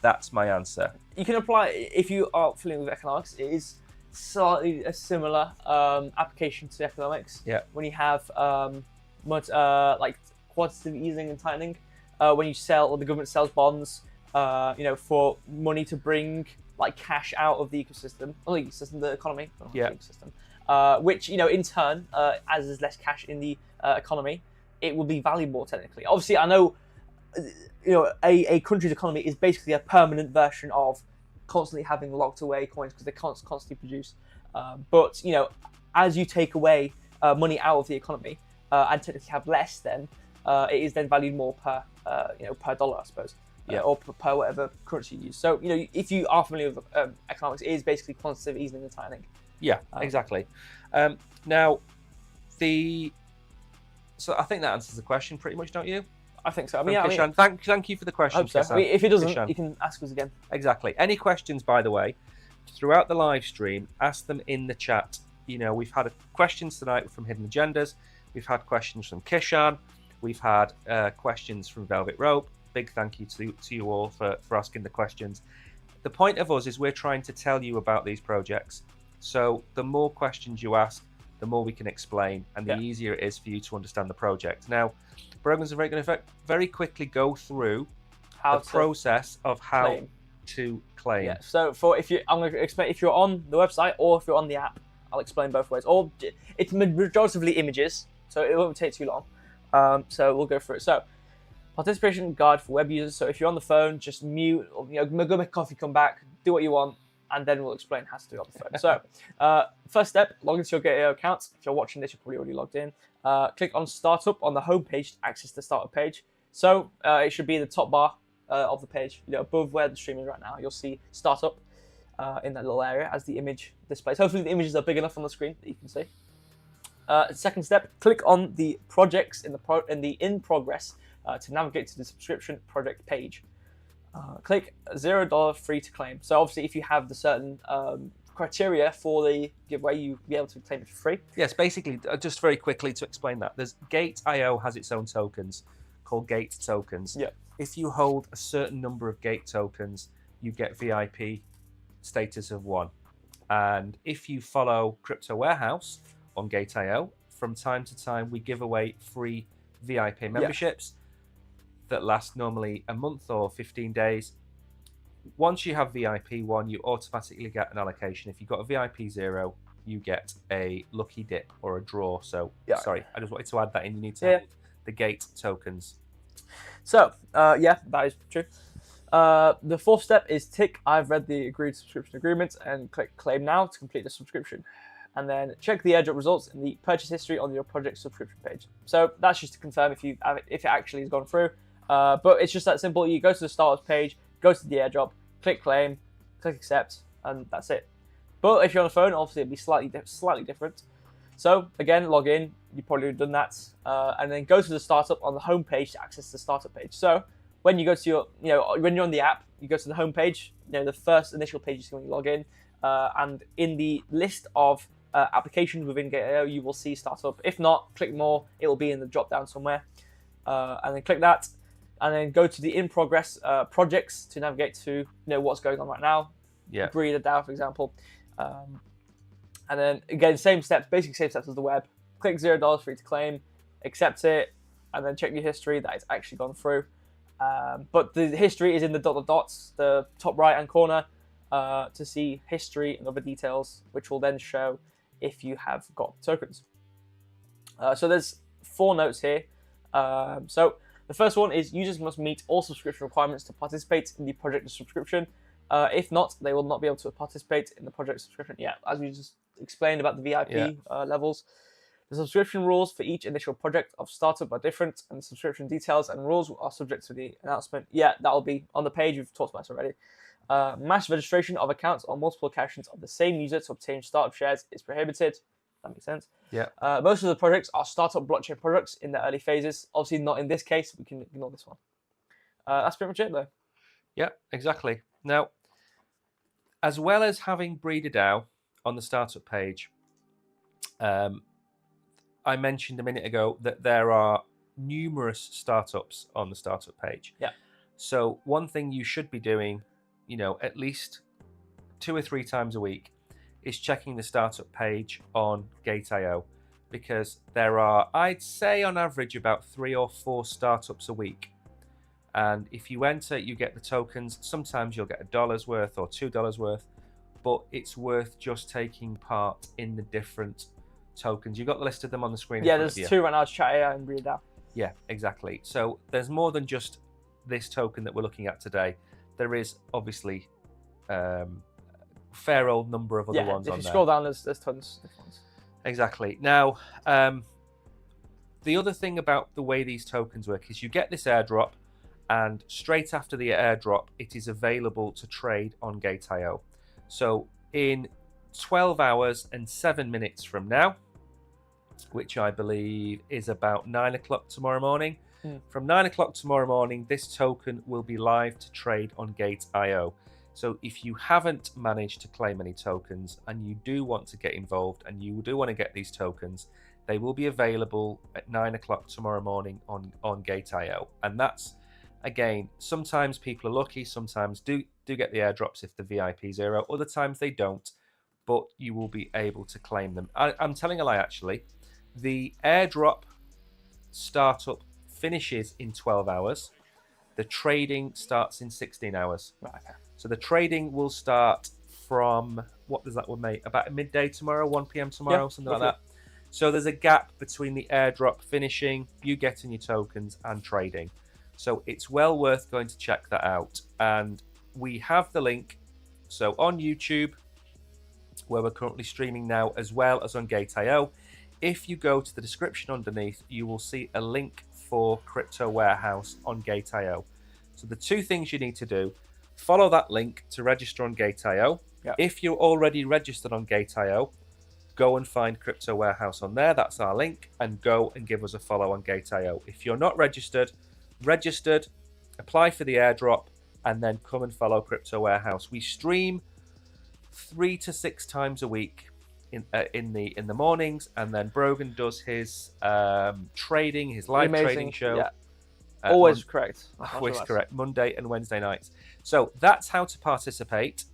That's my answer. You can apply, if you are familiar with economics, it is slightly a similar application to economics. Yeah. When you have like quantitative easing and tightening, when you sell, or the government sells bonds, for money to bring like cash out of the ecosystem, the economy, not the ecosystem, which in turn, as there's less cash in the economy, it will be valuable technically. Obviously, I know, a country's economy is basically a permanent version of constantly having locked away coins because they constantly produce. But as you take away money out of the economy and technically have less, then it is then valued more per per dollar, I suppose. Or per whatever currency you use. So, if you are familiar with economics, it is basically quantitative easing and tightening. Yeah, exactly. So I think that answers the question pretty much, don't you? I think so. Thank you for the question. I hope so. If it doesn't, you can ask us again. Exactly. Any questions, by the way, throughout the live stream, ask them in the chat. We've had questions tonight from Hidden Agendas. We've had questions from Kishan. We've had questions from Velvet Rope. big thank you to you all for asking the questions. The point of us is we're trying to tell you about these projects. So the more questions you ask, the more we can explain, and the easier it is for you to understand the project. Now, Brogan's going to very quickly go through the process of how to claim. Yeah. So I'm going to explain if you're on the website or if you're on the app. I'll explain both ways. Or it's majoritively images, so it won't take too long. So we'll go through it. So participation guide for web users. So if you're on the phone, just mute, or, go make coffee, come back, do what you want, and then we'll explain how to do it on the phone. So first step, log into your GateIO account. If you're watching this, you're probably already logged in. Click on Startup on the home page to access the startup page. So it should be the top bar of the page, above where the stream is right now. You'll see Startup in that little area as the image displays. Hopefully the images are big enough on the screen that you can see. Second step, click on the projects in the in progress to navigate to the subscription project page. Click $0 free to claim. So obviously if you have the certain criteria for the giveaway, you'll be able to claim it for free. Yes, basically, just very quickly to explain that, there's GateIO has its own tokens called Gate tokens. Yeah. If you hold a certain number of Gate tokens, you get VIP status of 1. And if you follow Crypto Warehouse on GateIO, from time to time we give away free VIP memberships that last normally a month or 15 days. Once you have VIP 1, you automatically get an allocation. If you've got a VIP 0, you get a lucky dip or a draw. So, sorry, I just wanted to add that in. You need to have the Gate tokens. So, that is true. The fourth step is tick I've read the agreed subscription agreement and click claim now to complete the subscription. And then check the airdrop results in the purchase history on your project subscription page. So that's just to confirm if it actually has gone through. But it's just that simple. You go to the startup page, go to the airdrop, click claim, click accept, and that's it. But if you're on the phone, obviously it'll be slightly different. So again, log in. You've probably done that, and then go to the startup on the home page to access the startup page. So when you go to when you're on the app, you go to the home page. The first initial page you see when you log in, and in the list of applications within GateIO, you will see startup. If not, click more. It will be in the drop down somewhere, and then click that, and then go to the in progress projects to navigate to what's going on right now. Yeah. Breeder DAO, for example, and then again same steps, basic same steps as the web. Click $0 free to claim, accept it, and then check your history that it's actually gone through. But the history is in the dots, the top right hand corner, to see history and other details, which will then show if you have got tokens. So there's 4 notes here. So the first one is users must meet all subscription requirements to participate in the project subscription. If not, they will not be able to participate in the project subscription. Yeah, as we just explained about the VIP levels. The subscription rules for each initial project of startup are different, and the subscription details and rules are subject to the announcement. Yeah, that will be on the page. We've talked about it already. Mass registration of accounts on multiple accounts of the same user to obtain startup shares is prohibited. That makes sense. Yeah. Most of the projects are startup blockchain projects in the early phases. Obviously, not in this case. We can ignore this one. That's pretty much it, though. Yeah, exactly. Now, as well as having Breeder DAO on the startup page, I mentioned a minute ago that there are numerous startups on the startup page. Yeah. So one thing you should be doing, at least 2 or 3 times a week is checking the startup page on GateIO, because there are, I'd say on average, about 3 or 4 startups a week. And if you enter, you get the tokens. Sometimes you'll get $1 worth or $2 worth, but it's worth just taking part in the different tokens. You've got the list of them on the screen. Yeah, there's 2 right now, GateIO and Breeder DAO. Yeah, exactly. So there's more than just this token that we're looking at today. There is obviously a fair old number of other ones on there. If you scroll down, there's tons of different ones. Exactly. Now, the other thing about the way these tokens work is you get this airdrop, and straight after the airdrop, it is available to trade on GateIO. So in 12 hours and 7 minutes from now, which I believe is about 9 o'clock tomorrow morning, from 9 o'clock tomorrow morning, this token will be live to trade on GateIO. So if you haven't managed to claim any tokens and you do want to get involved and you do want to get these tokens, they will be available at 9 o'clock tomorrow morning on GateIO. And that's Again, sometimes people are lucky, sometimes do get the airdrops if the VIP 0, other times they don't, but you will be able to claim them. I'm telling a lie, actually. The airdrop startup finishes in 12 hours. The trading starts in 16 hours. Right, okay. So the trading will start from, what does that one make? About midday tomorrow, 1 p.m. tomorrow, something like that. So there's a gap between the airdrop finishing, you getting your tokens, and trading. So it's well worth going to check that out. And we have the link. So on YouTube, where we're currently streaming now, as well as on GateIO, if you go to the description underneath, you will see a link for Crypto Warehouse on GateIO. So the two things you need to do, follow that link to register on GateIO. Yep. If you're already registered on GateIO, go and find Crypto Warehouse on there. That's our link. And go and give us a follow on GateIO. If you're not registered, apply for the airdrop, and then come and follow Crypto Warehouse. We stream 3 to 6 times a week in the mornings, and then Brogan does his trading, his live trading show. Yeah. Always correct. Always correct. Monday and Wednesday nights. So that's how to participate.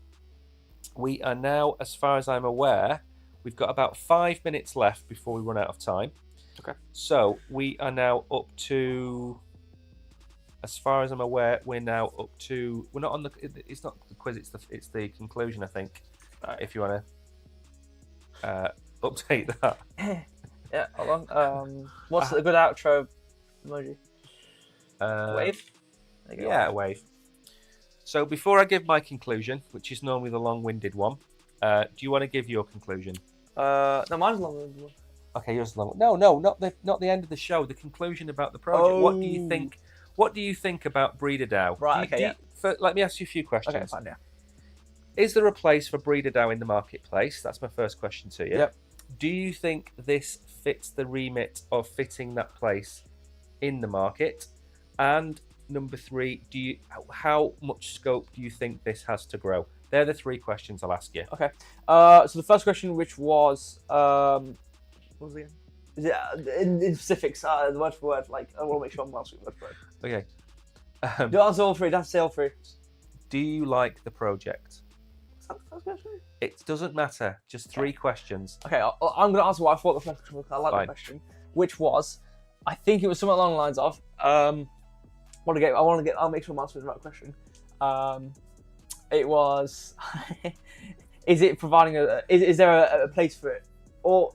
We are now, as far as I'm aware, we've got about 5 minutes left before we run out of time. Okay. So we are now up to, as far as I'm aware, we're now up to, we're not on the, it's not the quiz, it's the conclusion, I think. Right. If you want to update that. Yeah, hold on. What's a good outro emoji? Wave? Yeah, wave. So before I give my conclusion, which is normally the long-winded one, do you want to give your conclusion? No, mine's long-winded. Okay, yours is long. No, not the end of the show. The conclusion about the project. Oh. What do you think? What do you think about Breeder DAO? Right. Let me ask you a few questions. Okay, fine. Yeah. Is there a place for Breeder DAO in the marketplace? That's my first question to you. Yep. Do you think this fits the remit of fitting that place in the market? And number 3, how much scope do you think this has to grow? They're the 3 questions I'll ask you. Okay. So the first question, which was, what was it? Yeah, in specifics, word for word. Like, I want to make sure I'm well word for word. Okay. Do answer all 3. Don't say all 3. Do you like the project? Is that the first question? It doesn't matter. Just 3 questions. Okay, I'm going to answer what I thought the first question was. I like Fine. the question, which was, I think it was something along the lines of, I'll make sure I'm answering the right question. It was, is it providing is there a place for it? Or,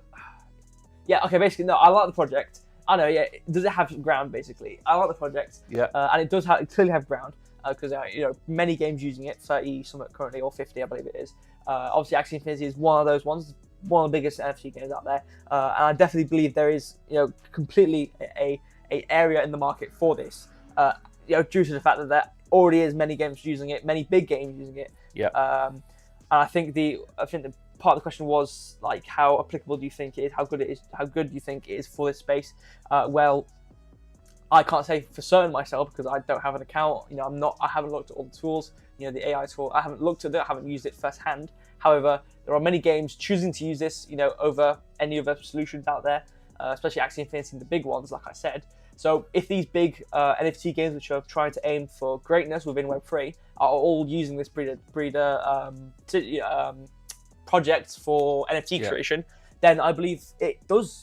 yeah, okay, basically, no, I like the project. I know, yeah, does it have ground, basically? I like the project. Yeah. And it does clearly have ground, because, many games using it, 30 something currently, or 50, I believe it is. Obviously, Axie Infinity is one of those ones, one of the biggest NFT games out there. And I definitely believe there is, completely a area in the market for this. Due to the fact that there already is many games using it, many big games using it. Yeah. And I think the part of the question was like, how applicable do you think it is? How good it is? How good do you think it is for this space? Well, I can't say for certain myself because I don't have an account. I haven't looked at all the tools. The AI tool. I haven't looked at it. I haven't used it firsthand. However, there are many games choosing to use this, over any other solutions out there, especially Axie Infinity, the big ones, like I said. So if these big NFT games, which are trying to aim for greatness within Web3, are all using this breeder projects for NFT creation, then I believe it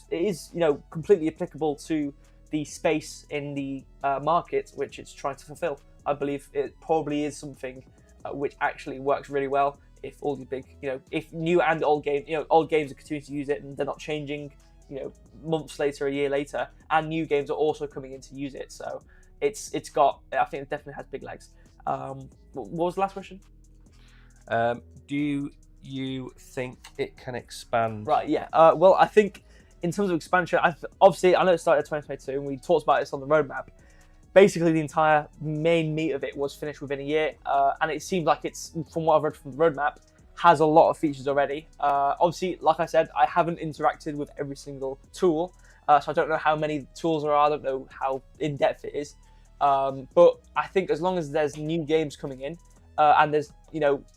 is completely applicable to the space in the market which it's trying to fulfill. I believe it probably is something which actually works really well if all these big, if new and old games, old games are continuing to use it and they're not changing, months later, a year later, and new games are also coming in to use it. So it's got, I think it definitely has big legs. What was the last question? Do you think it can expand? Right, yeah. Well, I think in terms of expansion, obviously, I know it started in 2022, and we talked about this on the roadmap. Basically, the entire main meat of it was finished within a year, and it seems like it's, from what I've read from the roadmap, has a lot of features already. Obviously, like I said, I haven't interacted with every single tool, so I don't know how many tools there are. I don't know how in-depth it is. But I think as long as there's new games coming in, and there's,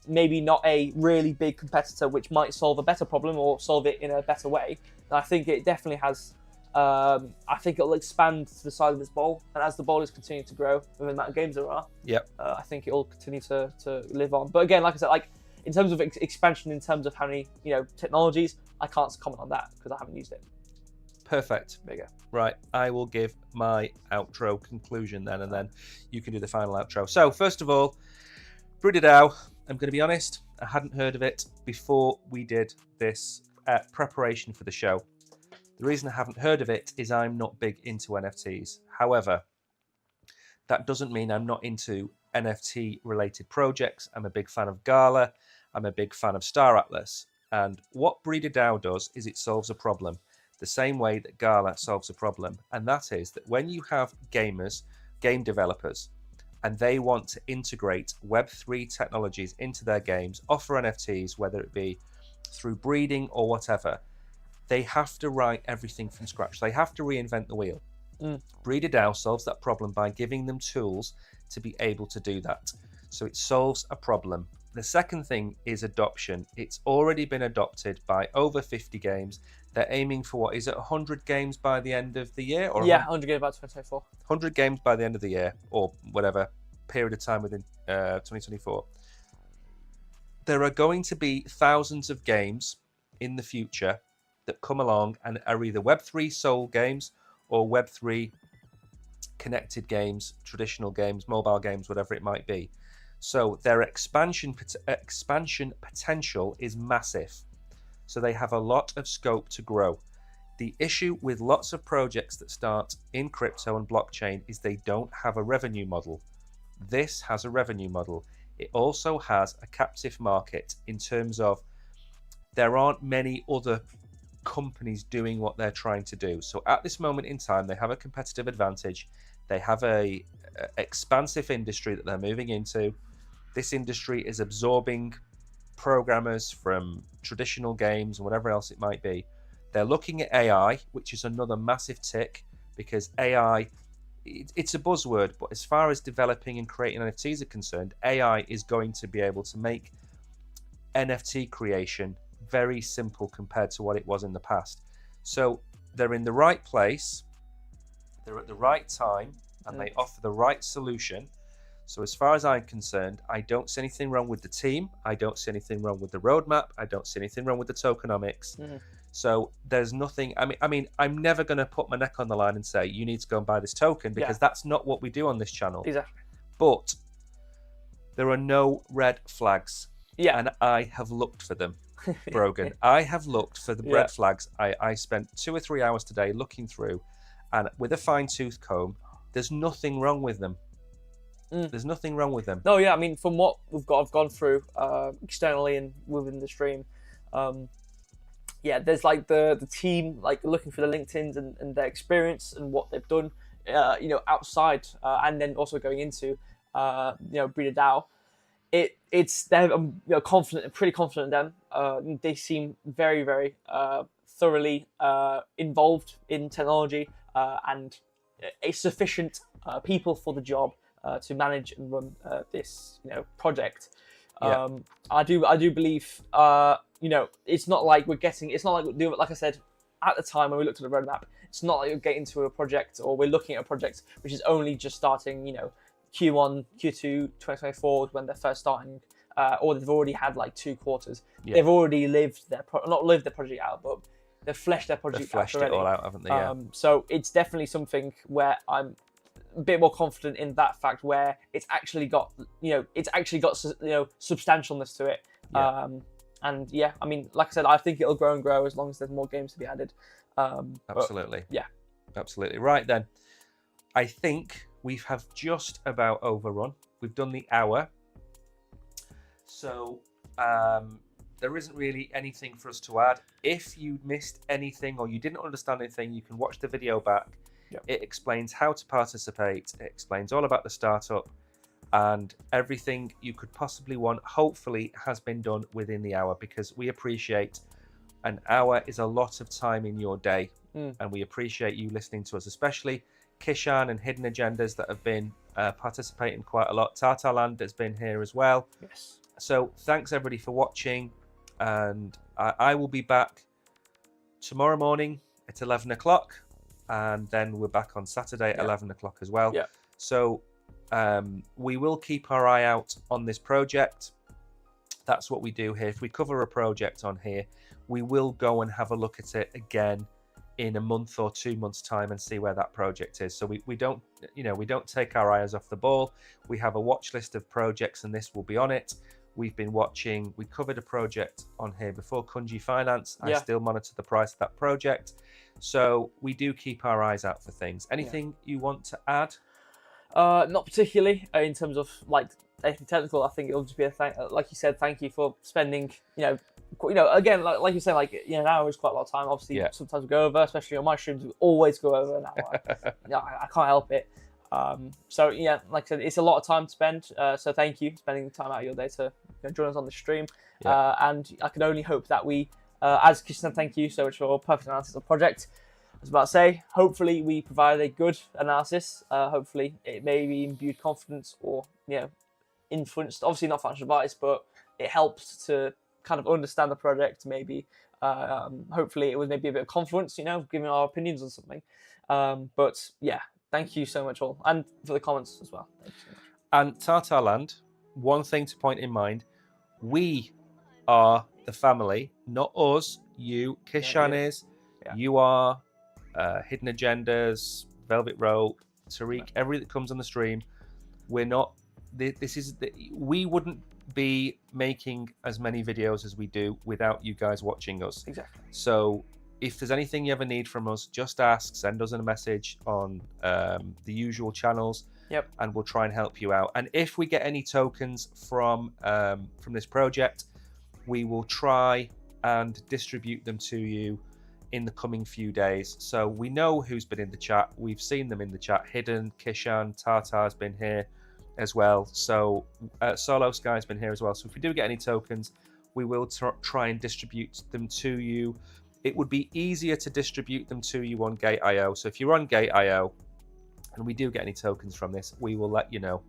maybe not a really big competitor which might solve a better problem or solve it in a better way, then I think it definitely has I think it'll expand to the size of its bowl, and as the bowl is continuing to grow with the amount of games there are, I think it'll continue to live on. But again, like I said, like in terms of expansion, in terms of how many technologies, I can't comment on that because I haven't used it. Perfect. There you go. Right, I will give my outro conclusion then, and then you can do the final outro. So first of all, Breeded DAO, I'm going to be honest, I hadn't heard of it before we did this preparation for the show. The reason I haven't heard of it is I'm not big into NFTs. However, that doesn't mean I'm not into NFT related projects. I'm a big fan of Gala. I'm a big fan of Star Atlas. And what Breeded DAO does is it solves a problem the same way that Gala solves a problem. And that is that when you have gamers, game developers, and they want to integrate Web3 technologies into their games, offer NFTs, whether it be through breeding or whatever, they have to write everything from scratch. They have to reinvent the wheel. Breeded DAO solves that problem by giving them tools to be able to do that. So it solves a problem. The second thing is adoption. It's already been adopted by over 50 games. They're aiming for, what is it, 100 games by the end of the year? Or 100 games by 2024. 100 games by the end of the year, or whatever period of time within 2024. There are going to be thousands of games in the future that come along and are either Web3 soul games or Web3 connected games, traditional games, mobile games, whatever it might be. So their expansion potential is massive. So they have a lot of scope to grow. The issue with lots of projects that start in crypto and blockchain is they don't have a revenue model. This has a revenue model. It also has a captive market in terms of there aren't many other companies doing what they're trying to do. So at this moment in time, they have a competitive advantage. They have a expansive industry that they're moving into. This industry is absorbing programmers from traditional games and whatever else it might be. They're looking at AI, which is another massive tick, because AI, it's a buzzword, but as far as developing and creating NFTs are concerned, AI is going to be able to make NFT creation very simple compared to what it was in the past. So they're in the right place, they're at the right time, and they offer the right solution. So as far as I'm concerned, I don't see anything wrong with the team. I don't see anything wrong with the roadmap. I don't see anything wrong with the tokenomics. So there's nothing, I mean, I'm never going to put my neck on the line and say, you need to go and buy this token, because that's not what we do on this channel. Exactly. But there are no red flags. And I have looked for them, Brogan. I have looked for the red flags. I spent 2 or 3 hours today looking through, and with a fine-tooth comb, there's nothing wrong with them. There's nothing wrong with them. No, I mean, from what I've gone through externally and within the stream, there's like the team like looking for the LinkedIns and their experience and what they've done, outside and then also going into, Breeded DAO. I'm pretty confident in them. They seem very, very thoroughly involved in technology and a sufficient people for the job to manage and run this project. I do believe it's not like we're doing, like I said at the time when we looked at the roadmap, it's not like we're getting to a project or we're looking at a project which is only just starting, Q1, Q2, 2024 when they're first starting, or they've already had like 2 quarters. They've already lived not lived their project out, but they've fleshed their project out already. They've fleshed it all out, haven't they? So it's definitely something where I'm a bit more confident in that fact, where it's actually got, substantialness to it. And I mean, like I said, I think it'll grow and grow as long as there's more games to be added. Absolutely. Absolutely. Right then. I think we have just about overrun. We've done the hour. So there isn't really anything for us to add. If you missed anything or you didn't understand anything, you can watch the video back. It explains how to participate. It explains all about the startup, and everything you could possibly want, hopefully, has been done within the hour, because we appreciate an hour is a lot of time in your day, and we appreciate you listening to us, especially Kishan and Hidden Agendas that have been participating quite a lot. Tartarland has been here as well. Yes. So thanks everybody for watching, and I will be back tomorrow morning at 11 o'clock. and then we're back on Saturday at 11 o'clock as well. Yeah. So we will keep our eye out on this project. That's what we do here. If we cover a project on here, we will go and have a look at it again in a month or 2 months' time and see where that project is. So we don't, we don't take our eyes off the ball. We have a watch list of projects, and this will be on it. We've been watching. We covered a project on here before, Kunji Finance. I still monitor the price of that project. So we do keep our eyes out for things. Anything you want to add? Not particularly in terms of like anything technical. I think it'll just be like you said, thank you for spending, again, like you said, like an hour is quite a lot of time. Obviously, sometimes we go over, especially on my streams, we always go over an hour. I can't help it. So yeah, like I said, it's a lot of time to spend. So thank you for spending time out of your day to join us on the stream. And I can only hope that we, as Christian, thank you so much for perfect analysis of the project. I was about to say, hopefully we provided a good analysis. Hopefully it maybe imbued confidence or influenced. Obviously not financial advice, but it helped to kind of understand the project. Maybe hopefully it was maybe a bit of confluence, giving our opinions on something. But yeah. Thank you so much all, and for the comments as well. Thank you so much. And Tartarland, one thing to point in mind, we are the family, not us, you, Kishan is, you are, Hidden Agendas, Velvet Rope, Tariq, everything that comes on the stream. We're not, we wouldn't be making as many videos as we do without you guys watching us. Exactly. So if there's anything you ever need from us, just ask, send us a message on the usual channels, and we'll try and help you out. And if we get any tokens from this project, we will try and distribute them to you in the coming few days. So we know who's been in the chat. We've seen them in the chat. Hidden, Kishan, Tartar's been here as well. So Solo Sky's been here as well. So if we do get any tokens, we will try and distribute them to you. It would be easier to distribute them to you on GateIO. So if you're on GateIO and we do get any tokens from this, we will let you know.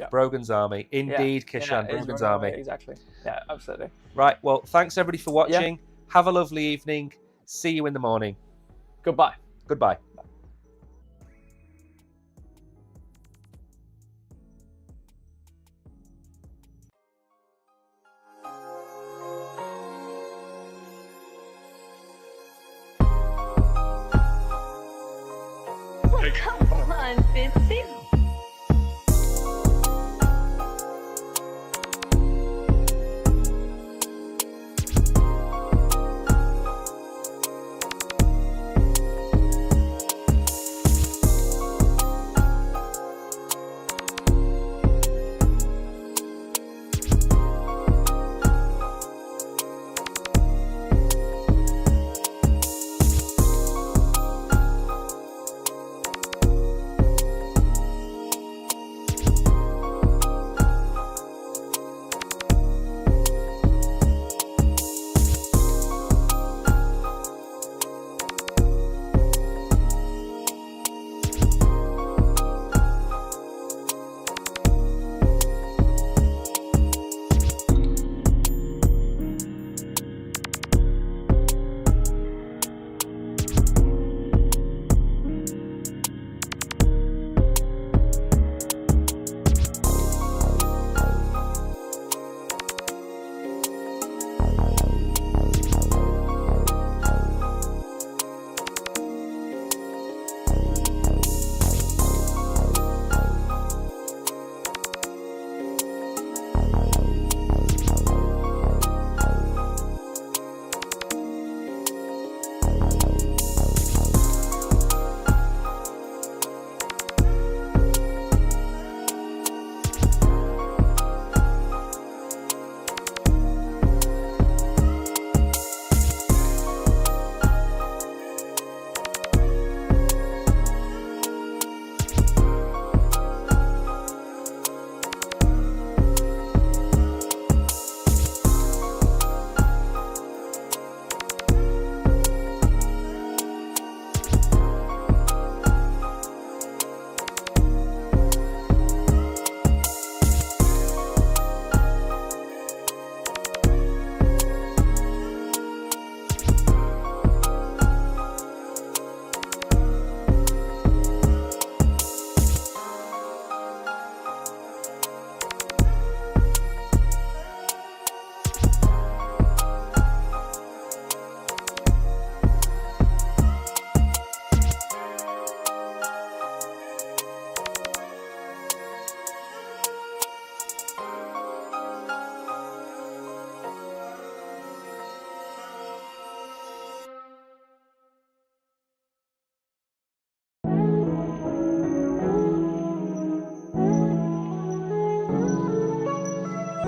Brogan's Army. Indeed, Kishan, Brogan's Army. Exactly. Yeah, absolutely. Right. Well, thanks everybody for watching. Have a lovely evening. See you in the morning. Goodbye. Goodbye. Come on, Fitzy.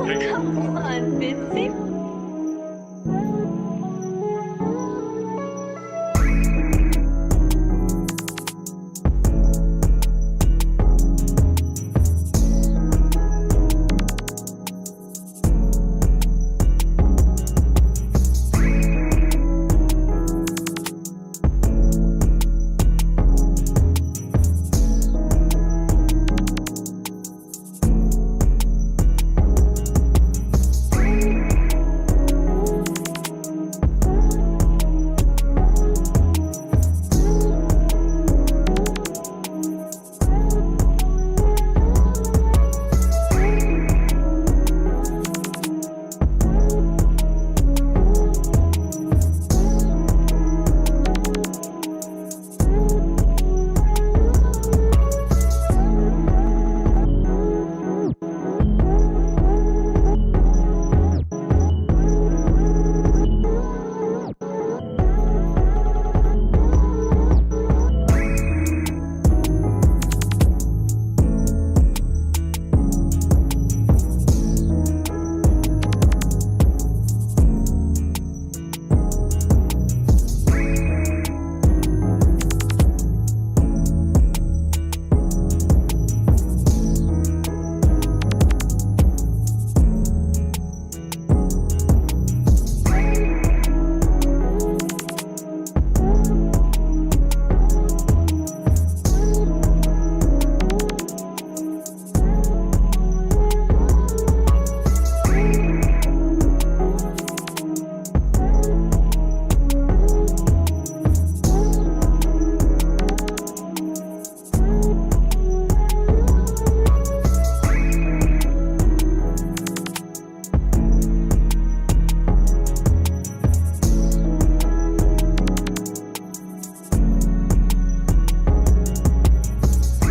Come on, Bitsy.